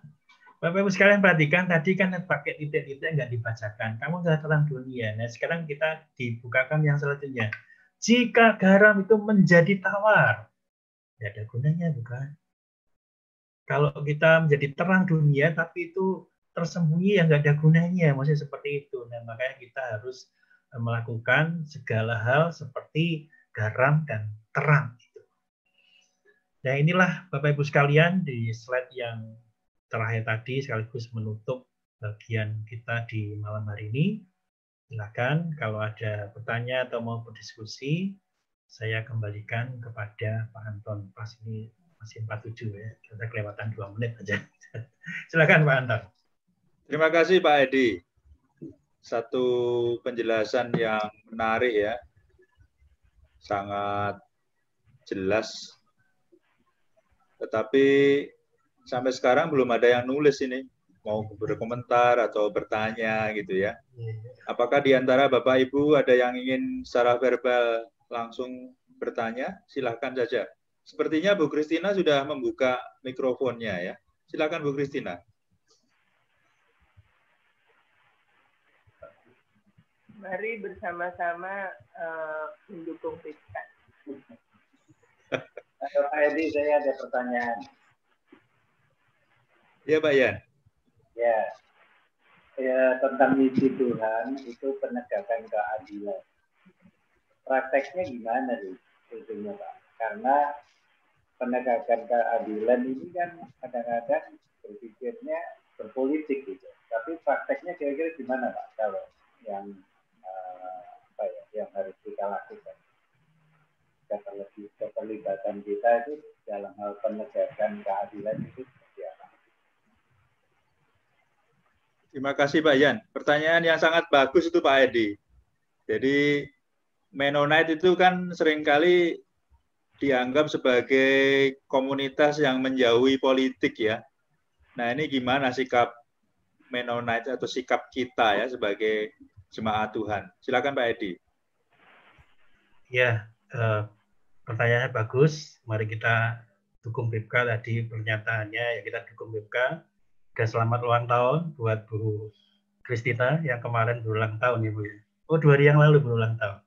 Bapak Ibu sekalian perhatikan, tadi kan pakai titik-titik nggak dibacakan. Kamu adalah terang dunia. Nah, sekarang kita dibukakan yang selanjutnya. Jika garam itu menjadi tawar, tidak ada gunanya, bukan? Kalau kita menjadi terang dunia, tapi itu tersembunyi yang nggak ada gunanya, maksudnya seperti itu. Nah, makanya kita harus melakukan segala hal seperti garam dan terang. Nah, inilah Bapak Ibu sekalian di slide yang terakhir tadi sekaligus menutup bagian kita di malam hari ini. Silakan kalau ada pertanyaan atau mau berdiskusi, saya kembalikan kepada Pak Anton. Pas ini masih 47 ya, kita kelewatan 2 menit aja. Silakan Pak Anton. Terima kasih Pak Edi. Satu penjelasan yang menarik ya, sangat jelas. Tetapi sampai sekarang belum ada yang nulis ini, mau berkomentar atau bertanya gitu ya. Apakah di antara Bapak Ibu ada yang ingin secara verbal langsung bertanya? Silahkan saja. Sepertinya Bu Kristina sudah membuka mikrofonnya ya. Silakan Bu Kristina. Mari bersama-sama mendukung Rizka. Pak Edi, saya ada pertanyaan. Ya Pak Yan. Ya, tentang misi Tuhan itu penegakan keadilan. Prakteknya gimana sih sebetulnya Pak? Karena penegakan keadilan ini kan kadang-kadang berpikirnya berpolitik gitu. Tapi prakteknya kira-kira gimana Pak? Kalau yang yang harus kita lakukan? Keterlibatan kita itu dalam hal penegakan keadilan itu seperti apa? Terima kasih Pak Yan. Pertanyaan yang sangat bagus itu Pak Edi. Jadi Mennonite itu kan seringkali dianggap sebagai komunitas yang menjauhi politik ya. Nah ini gimana sikap Mennonite atau sikap kita ya sebagai jemaat Tuhan? Silakan Pak Edi. Ya, pertanyaannya bagus. Mari kita dukung Bibka tadi pernyataannya, ya kita dukung Bibka. Dan selamat ulang tahun buat Bu Kristina yang kemarin berulang tahun ya Bu. Oh 2 hari yang lalu berulang tahun.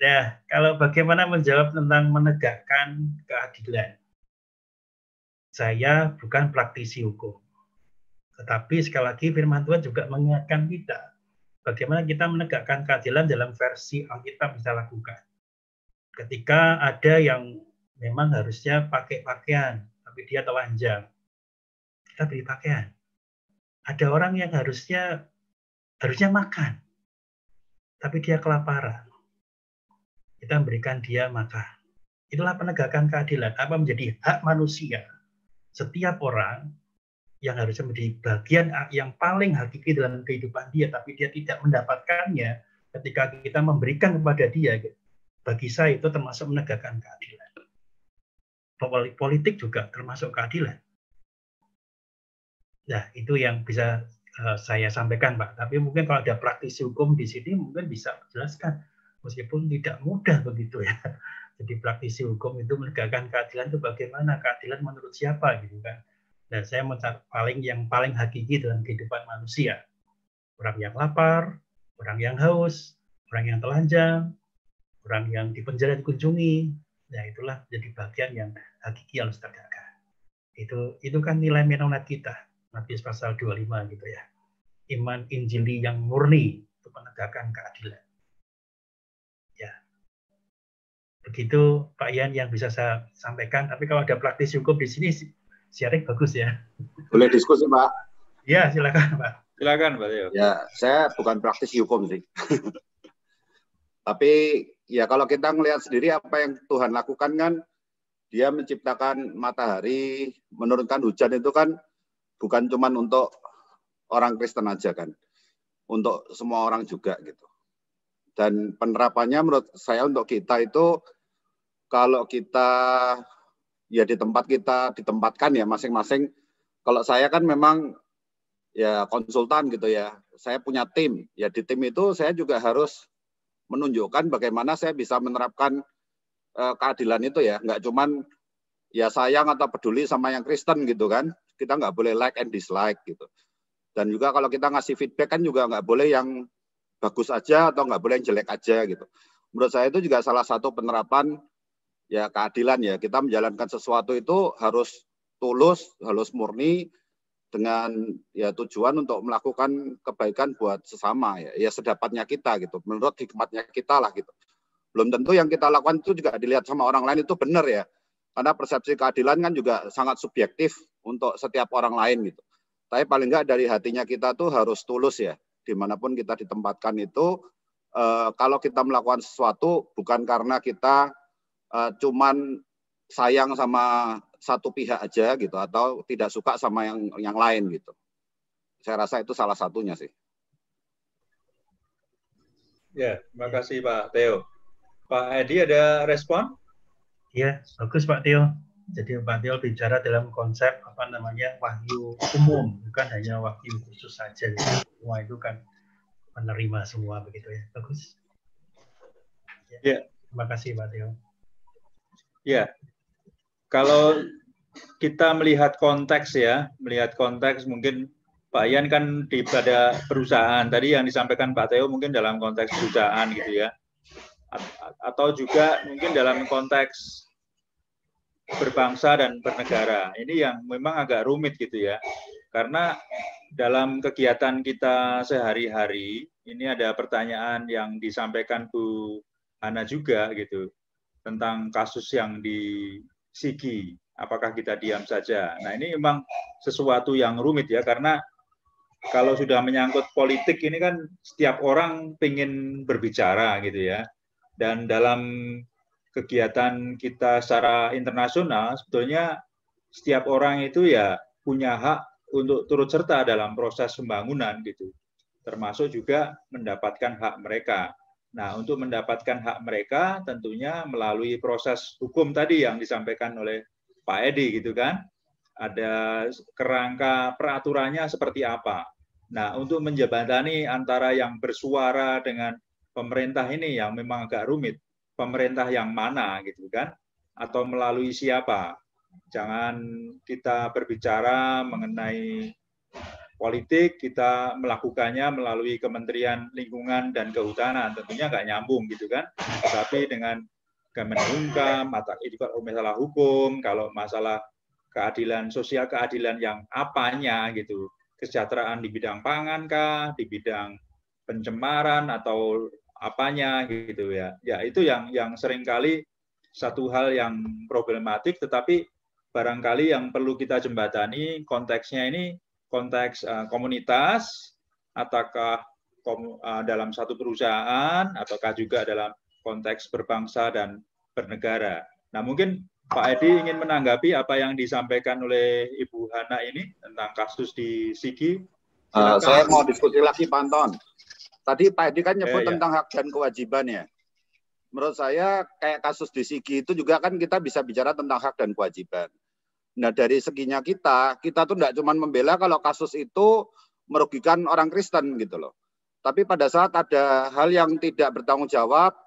Nah, kalau bagaimana menjawab tentang menegakkan keadilan. Saya bukan praktisi hukum. Tetapi sekali lagi firman Tuhan juga mengingatkan kita bagaimana kita menegakkan keadilan dalam versi Alkitab bisa lakukan. Ketika ada yang memang harusnya pakai pakaian, tapi dia telanjang, kita beri pakaian. Ada orang yang harusnya makan, tapi dia kelaparan. Kita memberikan dia makan. Itulah penegakan keadilan. Apa menjadi hak manusia? Setiap orang yang harusnya menjadi bagian yang paling hakiki dalam kehidupan dia, tapi dia tidak mendapatkannya ketika kita memberikan kepada dia. Bagi saya itu termasuk menegakkan keadilan. Politik juga termasuk keadilan. Nah, itu yang bisa saya sampaikan, Pak. Tapi mungkin kalau ada praktisi hukum di sini mungkin bisa menjelaskan, meskipun tidak mudah begitu ya. Jadi praktisi hukum itu menegakkan keadilan itu bagaimana? Keadilan menurut siapa gitu kan? Dan saya mencari yang paling hakiki dalam kehidupan manusia. Orang yang lapar, orang yang haus, orang yang telanjang, orang yang di penjara dikunjungi. Nah, itulah jadi bagian yang hakiki harus tegakkan. Itu kan nilai Mennonite kita. Matius pasal 25 gitu ya. Iman Injili yang murni untuk menegakkan keadilan. Ya. Begitu Pak Yan yang bisa saya sampaikan. Tapi kalau ada praktisi hukum di sini, sharing bagus ya. Boleh diskusi Pak? Ya, silakan Pak. Silakan Pak Teo. Ya, saya bukan praktisi hukum sih. Tapi ya kalau kita melihat sendiri apa yang Tuhan lakukan kan, Dia menciptakan matahari, menurunkan hujan itu kan bukan cuma untuk orang Kristen aja kan, untuk semua orang juga gitu. Dan penerapannya menurut saya untuk kita itu, kalau kita ya di tempat kita ditempatkan ya masing-masing. Kalau saya kan memang ya konsultan gitu ya, saya punya tim. Ya di tim itu saya juga harus menunjukkan bagaimana saya bisa menerapkan keadilan itu ya, nggak cuman ya sayang atau peduli sama yang Kristen gitu kan, kita nggak boleh like and dislike gitu. Dan juga kalau kita ngasih feedback kan juga nggak boleh yang bagus aja atau nggak boleh yang jelek aja gitu. Menurut saya itu juga salah satu penerapan ya keadilan ya. Kita menjalankan sesuatu itu harus tulus, harus murni dengan ya tujuan untuk melakukan kebaikan buat sesama ya, ya sedapatnya kita gitu. Menurut hikmatnya kita lah gitu. Belum tentu yang kita lakukan itu juga dilihat sama orang lain itu benar ya. Karena persepsi keadilan kan juga sangat subjektif untuk setiap orang lain gitu. Tapi paling nggak dari hatinya kita tuh harus tulus ya. Dimanapun kita ditempatkan itu, kalau kita melakukan sesuatu bukan karena kita cuman sayang sama satu pihak aja gitu, atau tidak suka sama yang lain gitu. Saya rasa itu salah satunya sih. Ya, terima kasih Pak Theo. Pak Edi ada respon? Ya, bagus Pak Theo. Jadi Pak Theo bicara dalam konsep wahyu umum, bukan hanya wahyu khusus saja. Semua itu kan menerima semua begitu ya. Bagus. Ya. Terima kasih Pak Theo. Ya. Kalau kita melihat konteks ya, mungkin Pak Ian kan pada perusahaan tadi yang disampaikan Pak Theo mungkin dalam konteks perusahaan gitu ya. Atau juga mungkin dalam konteks berbangsa dan bernegara. Ini yang memang agak rumit gitu ya. Karena dalam kegiatan kita sehari-hari, ini ada pertanyaan yang disampaikan Bu Hana juga gitu, tentang kasus yang di Sigi. Apakah kita diam saja? Nah ini memang sesuatu yang rumit ya, karena kalau sudah menyangkut politik ini kan setiap orang pengen berbicara gitu ya. Dan dalam kegiatan kita secara internasional, sebetulnya setiap orang itu ya punya hak untuk turut serta dalam proses pembangunan gitu, termasuk juga mendapatkan hak mereka. Nah, untuk mendapatkan hak mereka tentunya melalui proses hukum tadi yang disampaikan oleh Pak Edi gitu kan, ada kerangka peraturannya seperti apa. Nah, untuk menjembatani antara yang bersuara dengan pemerintah ini yang memang agak rumit. Pemerintah yang mana gitu kan, atau melalui siapa. Jangan kita berbicara mengenai politik, kita melakukannya melalui Kementerian Lingkungan dan Kehutanan, tentunya nggak nyambung gitu kan. Tetapi dengan Kemenhukam, atau masalah hukum, kalau masalah keadilan sosial, keadilan yang apanya gitu, kesejahteraan di bidang pangan kah, di bidang pencemaran atau apanya gitu ya. Ya itu yang seringkali satu hal yang problematik, tetapi barangkali yang perlu kita jembatani konteksnya ini konteks komunitas, ataukah dalam satu perusahaan, ataukah juga dalam konteks berbangsa dan bernegara. Nah mungkin Pak Edi ingin menanggapi apa yang disampaikan oleh Ibu Hana ini tentang kasus di Sigi. Saya mau diskusi lagi Pak Anton. Tadi Pak Edi kan nyebut tentang hak dan kewajiban ya. Menurut saya kayak kasus di Sigi itu juga kan kita bisa bicara tentang hak dan kewajiban. Nah dari seginya kita tuh tidak cuma membela kalau kasus itu merugikan orang Kristen gitu loh. Tapi pada saat ada hal yang tidak bertanggung jawab,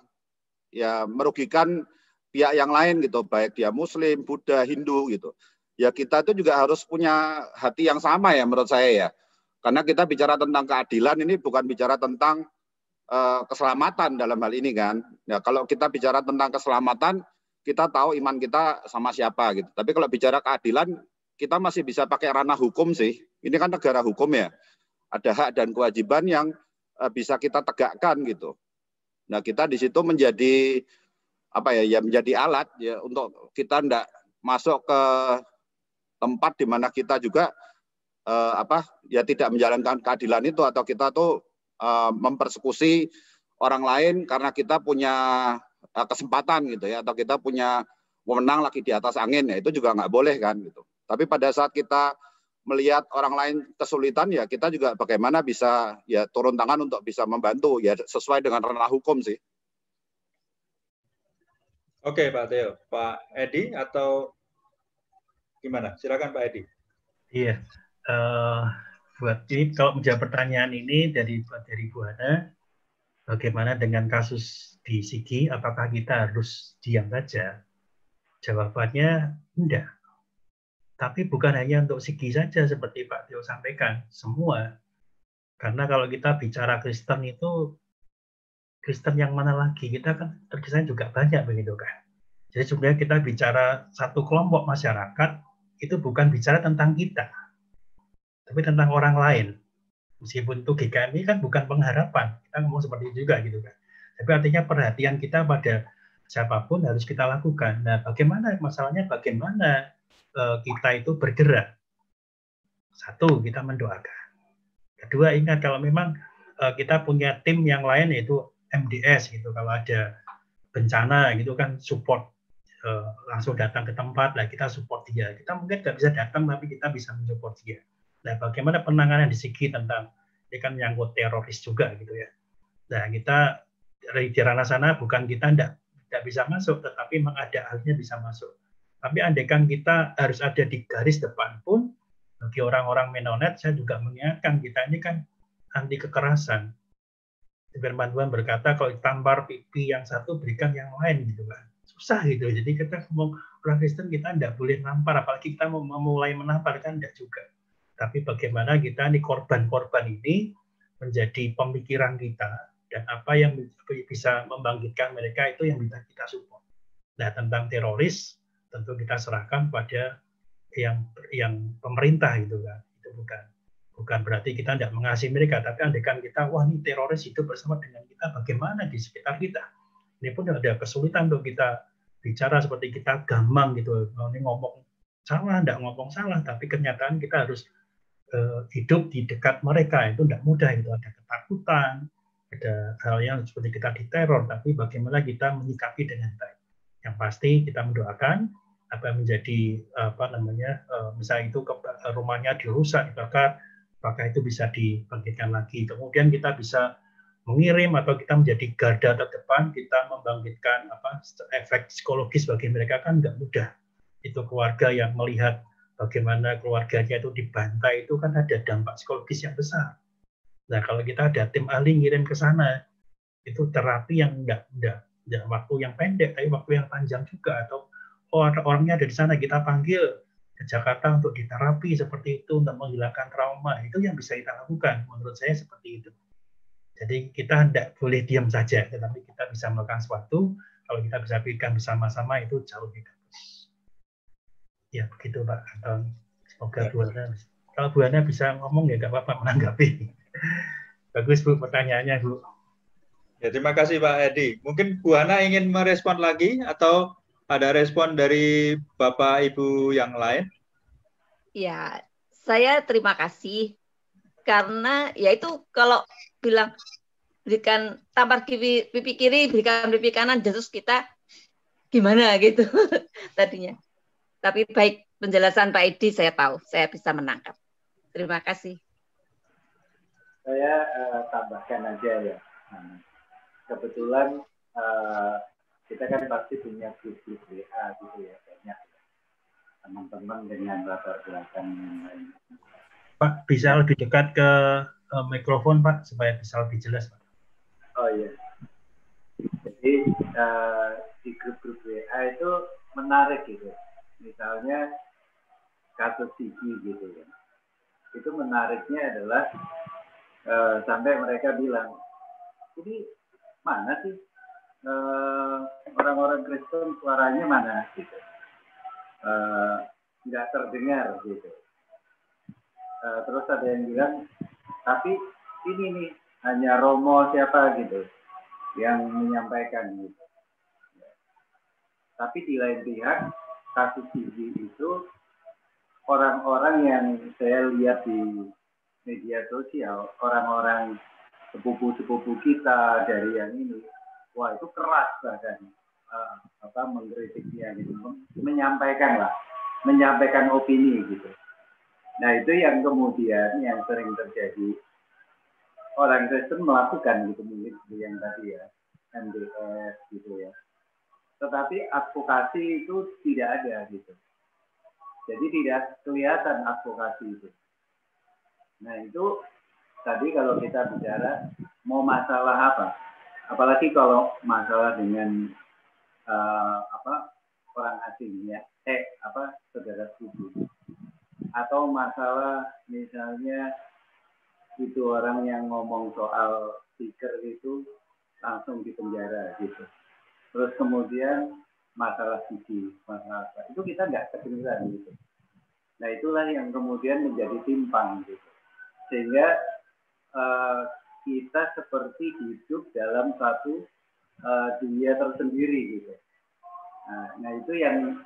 ya merugikan pihak yang lain gitu, baik dia Muslim, Buddha, Hindu gitu. Ya kita tuh juga harus punya hati yang sama ya menurut saya ya. Karena kita bicara tentang keadilan ini bukan bicara tentang keselamatan dalam hal ini kan. Ya kalau kita bicara tentang keselamatan, kita tahu iman kita sama siapa gitu. Tapi kalau bicara keadilan, kita masih bisa pakai ranah hukum sih. Ini kan negara hukum ya. Ada hak dan kewajiban yang bisa kita tegakkan gitu. Nah kita di situ menjadi menjadi alat ya untuk kita tidak masuk ke tempat di mana kita juga tidak menjalankan keadilan itu, atau kita tuh mempersekusi orang lain karena kita punya kesempatan gitu ya, atau kita punya wewenang lagi di atas angin ya, itu juga nggak boleh kan gitu. Tapi pada saat kita melihat orang lain kesulitan ya kita juga bagaimana bisa ya turun tangan untuk bisa membantu ya sesuai dengan ranah hukum sih. Oke Pak Theo, Pak Edi atau gimana? Silakan Pak Edi. Iya. Buat ini kalau menjawab pertanyaan ini dari Bu Hana, bagaimana dengan kasus di Sigi? Apakah kita harus diam saja? Jawabannya enggak. Tapi bukan hanya untuk Sigi saja seperti Pak Tio sampaikan, semua. Karena kalau kita bicara Kristen itu, Kristen yang mana lagi? Kita kan terkesan juga banyak begitu kan. Jadi sebenarnya kita bicara satu kelompok masyarakat, itu bukan bicara tentang kita, tapi tentang orang lain. Meskipun itu GKMI kan bukan pengharapan, kita ngomong seperti itu juga gitu kan. Tapi artinya perhatian kita pada siapapun harus kita lakukan. Nah, bagaimana masalahnya? Bagaimana kita itu bergerak? Satu, kita mendoakan. Kedua, ingat kalau memang kita punya tim yang lain yaitu MDS gitu. Kalau ada bencana gitu kan support langsung datang ke tempat, lah kita support dia. Kita mungkin nggak bisa datang tapi kita bisa mensupport dia. Nah, bagaimana penanganan di Sigi tentang ini kan menyangkut teroris juga gitu ya. Nah, kita dari ranah sana bukan kita tidak bisa masuk, tetapi memang ada halnya bisa masuk. Tapi andaikan kita harus ada di garis depan pun, bagi orang-orang Menonet, saya juga mengingatkan kita ini kan anti kekerasan. Firman Tuhan berkata kalau tampar pipi yang satu berikan yang lain gitu kan. Susah gitu. Jadi kita ngomong orang Kristen kita tidak boleh nampar, apalagi kita mau memulai menampar kan tidak juga. Tapi bagaimana kita nih korban-korban ini menjadi pemikiran kita dan apa yang bisa membangkitkan mereka itu yang bisa kita support. Nah, tentang teroris tentu kita serahkan pada yang pemerintah gitu kan. Itu bukan berarti kita tidak mengasihi mereka, tapi andaikan kita wah ini teroris hidup bersama dengan kita, bagaimana di sekitar kita. Ini pun ada kesulitan untuk kita bicara seperti kita gamang gitu. Ini ngomong salah, tidak ngomong salah, tapi kenyataan kita harus hidup di dekat mereka itu tidak mudah, itu ada ketakutan, ada hal yang seperti kita diteror, tapi bagaimana kita menyikapi dengan baik. Yang pasti kita mendoakan apa yang menjadi misalnya itu rumahnya dirusak, dibakar, apakah itu bisa dibangkitkan lagi. Kemudian kita bisa mengirim atau kita menjadi garda terdepan, kita membangkitkan efek psikologis bagi mereka kan nggak mudah. Itu keluarga yang melihat bagaimana keluarganya itu dibantai itu kan ada dampak psikologis yang besar. Nah, kalau kita ada tim ahli ngirim ke sana, itu terapi yang enggak waktu yang pendek, tapi waktu yang panjang juga. Atau orangnya ada di sana, kita panggil ke Jakarta untuk diterapi seperti itu, untuk menghilangkan trauma. Itu yang bisa kita lakukan, menurut saya seperti itu. Jadi kita tidak boleh diam saja, tetapi kita bisa melakukan sesuatu. Kalau kita bisa pikirkan bersama-sama, itu jauh lebih bagus. Ya begitu Pak Anton. Semoga Bu Hana, kalau Bu Hana bisa ngomong ya nggak apa-apa menanggapi. Bagus Bu pertanyaannya Bu. Ya terima kasih Pak Edi. Mungkin Bu Hana ingin merespon lagi atau ada respon dari Bapak Ibu yang lain? Ya saya terima kasih karena ya itu kalau bilang berikan tampar pipi kiri, berikan pipi kanan, Yesus kita gimana gitu tadinya. Tapi baik penjelasan Pak Edi saya tahu, saya bisa menangkap. Terima kasih. Saya tambahkan aja ya. Kebetulan kita kan pasti punya grup-grup WA gitu ya, banyak teman-teman dengan latar belakang yang lain. Pak, bisa lebih dekat ke mikrofon Pak, supaya bisa lebih jelas Pak. Oh iya. Jadi di grup-grup WA itu menarik gitu. Misalnya kasus Sigi gitu ya. Itu menariknya adalah sampai mereka bilang, ini mana sih orang-orang Kristen suaranya mana gitu. Tidak terdengar gitu. Terus ada yang bilang, tapi ini nih hanya Romo siapa gitu yang menyampaikan gitu. Tapi di lain pihak kasus Sigi itu orang-orang yang saya lihat di media sosial, orang-orang sepupu-sepupu kita dari yang ini, wah itu keras bahkan mengkritiknya gitu, menyampaikan opini gitu. Nah itu yang kemudian yang sering terjadi, orang Kristen melakukan gitu, mungkin yang tadi ya, MDS gitu ya. Tetapi advokasi itu tidak ada gitu. Jadi tidak kelihatan advokasi itu. Nah itu tadi kalau kita bicara mau masalah apa? apalagi kalau masalah dengan orang asing ya, saudara sepupu, atau masalah misalnya itu orang yang ngomong soal speaker itu langsung di penjara gitu. Terus kemudian masalah sisi, masalah apa, itu kita nggak kedengeran gitu. Nah itulah yang kemudian menjadi timpang gitu. Sehingga kita seperti hidup dalam satu dunia tersendiri gitu. Nah itu yang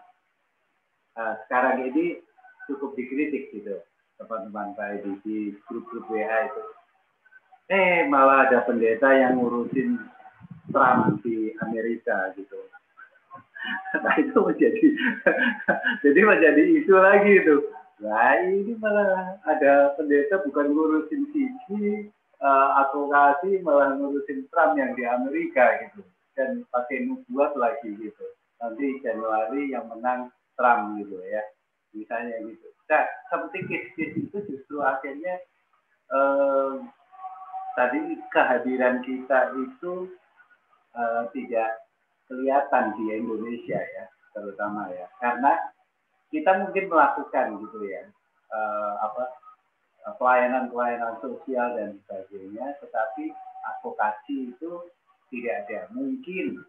sekarang ini cukup dikritik gitu teman-teman saya di grup-grup WA itu. Malah ada pendeta yang ngurusin Trump di Amerika gitu. Nah itu menjadi isu lagi itu. Nah ini malah ada pendeta bukan ngurusin sisi advokasi, malah ngurusin Trump yang di Amerika gitu. Dan pakai nubuat lagi gitu. Nanti Januari yang menang Trump gitu ya, misalnya gitu. Nah, seperti case-case itu justru akhirnya tadi kehadiran kita itu tidak kelihatan di Indonesia ya, terutama ya, karena kita mungkin melakukan gitu ya, pelayanan-pelayanan sosial dan sebagainya, tetapi advokasi itu tidak ada. Mungkin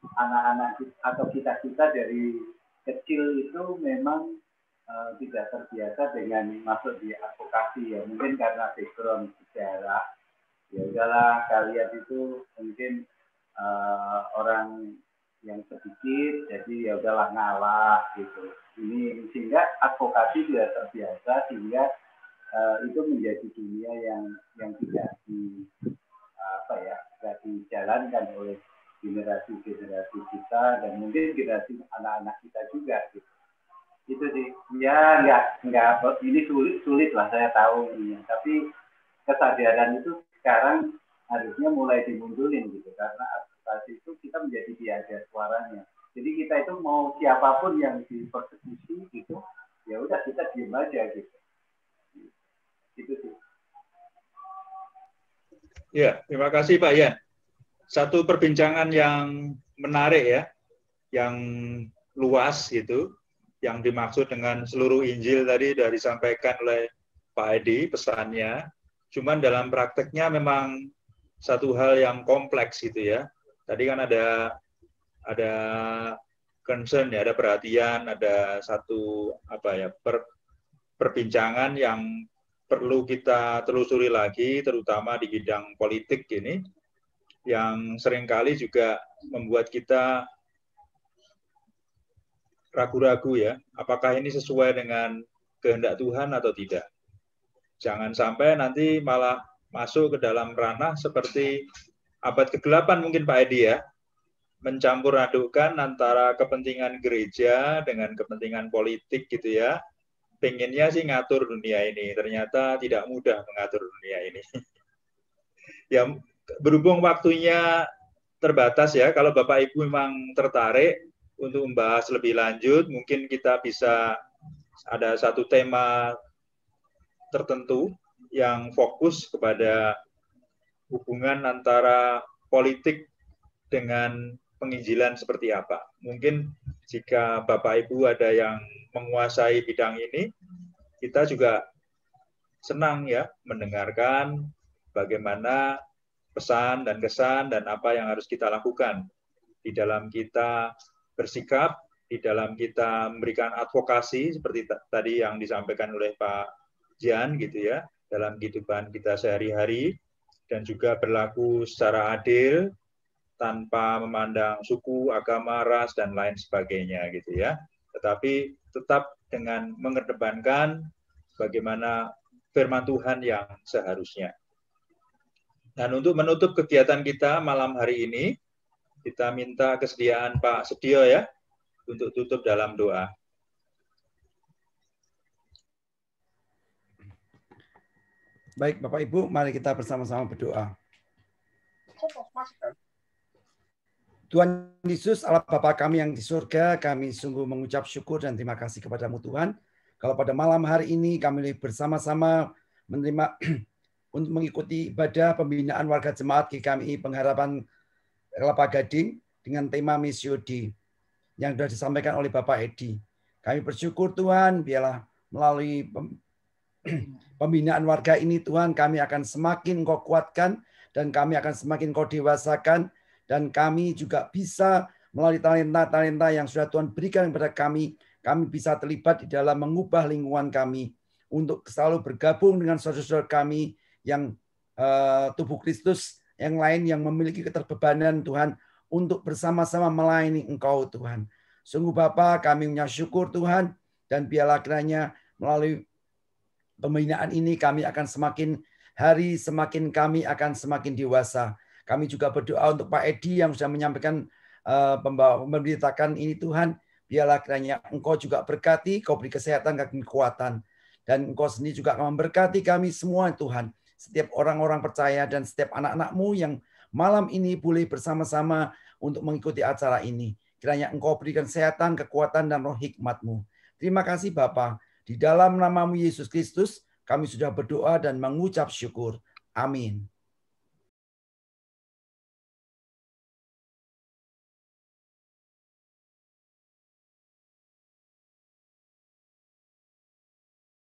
anak-anak atau kita-kita dari kecil itu memang tidak terbiasa dengan masuk di advokasi ya, mungkin karena background sejarah. Ya udahlah, kalian itu mungkin orang yang sedikit, jadi ya udahlah ngalah gitu. Ini sehingga advokasi sudah terbiasa, sehingga itu menjadi dunia yang tidak tidak dijalankan oleh generasi-generasi kita dan mungkin generasi anak-anak kita juga gitu. Itu sih ya, nggak ini sulit lah, saya tahu ini, tapi kesadaran itu sekarang harusnya mulai dimunculin gitu, karena advokasi itu kita menjadi tiada suaranya. Jadi kita itu mau siapapun yang dipersekusi gitu, ya udah kita diem aja gitu. Itu sih. Ya, terima kasih Pak Yan. Satu perbincangan yang menarik ya, yang luas gitu, yang dimaksud dengan seluruh Injil tadi sudah disampaikan oleh Pak Edi pesannya. Cuman dalam prakteknya memang satu hal yang kompleks gitu ya. Tadi kan ada concern ya, ada perhatian, ada satu perbincangan yang perlu kita telusuri lagi, terutama di bidang politik ini, yang seringkali juga membuat kita ragu-ragu ya, apakah ini sesuai dengan kehendak Tuhan atau tidak. Jangan sampai nanti malah masuk ke dalam ranah seperti abad ke-8 mungkin Pak Edi ya, mencampur adukkan antara kepentingan gereja dengan kepentingan politik gitu ya. Pengennya sih ngatur dunia ini, ternyata tidak mudah mengatur dunia ini. Ya, berhubung waktunya terbatas ya, kalau Bapak Ibu memang tertarik untuk membahas lebih lanjut, mungkin kita bisa ada satu tema tertentu yang fokus kepada hubungan antara politik dengan penginjilan seperti apa. Mungkin jika Bapak Ibu ada yang menguasai bidang ini, kita juga senang ya mendengarkan bagaimana pesan dan kesan dan apa yang harus kita lakukan di dalam kita bersikap, di dalam kita memberikan advokasi seperti tadi yang disampaikan oleh Pak Jan gitu ya, dalam kehidupan kita sehari-hari, dan juga berlaku secara adil tanpa memandang suku, agama, ras dan lain sebagainya gitu ya. Tetapi tetap dengan mengedepankan bagaimana firman Tuhan yang seharusnya. Dan untuk menutup kegiatan kita malam hari ini, kita minta kesediaan Pak Sedio ya, untuk tutup dalam doa. Baik Bapak Ibu, mari kita bersama-sama berdoa. Tuhan Yesus, Allah Bapa kami yang di surga, kami sungguh mengucap syukur dan terima kasih kepada-Mu Tuhan. Kalau pada malam hari ini kami bersama-sama menerima untuk mengikuti ibadah pembinaan warga jemaat GKMI Pengharapan Kelapa Gading dengan tema Missio Dei yang sudah disampaikan oleh Bapak Edi. Kami bersyukur Tuhan, biarlah melalui pembinaan warga ini Tuhan, kami akan semakin Engkau kuatkan dan kami akan semakin Engkau dewasakan, dan kami juga bisa melalui talenta-talenta yang sudah Tuhan berikan kepada kami bisa terlibat di dalam mengubah lingkungan kami untuk selalu bergabung dengan saudara-saudara kami yang tubuh Kristus yang lain yang memiliki keterbebanan Tuhan untuk bersama-sama melayani Engkau Tuhan. Sungguh Bapa, kami mensyukur Tuhan, dan biarlah kiranya melalui pembinaan ini kami akan semakin hari kami akan semakin dewasa. Kami juga berdoa untuk Pak Edi yang sudah menyampaikan memberitakan ini Tuhan, biarlah kiranya Engkau juga berkati, Kau beri kesehatan, kekuatan, dan Engkau sendiri juga akan memberkati kami semua Tuhan. Setiap orang-orang percaya dan setiap anak-anak-Mu yang malam ini boleh bersama-sama untuk mengikuti acara ini. Kiranya Engkau berikan kesehatan, kekuatan, dan roh hikmat-Mu. Terima kasih Bapa. Di dalam nama-Mu Yesus Kristus, kami sudah berdoa dan mengucap syukur. Amin.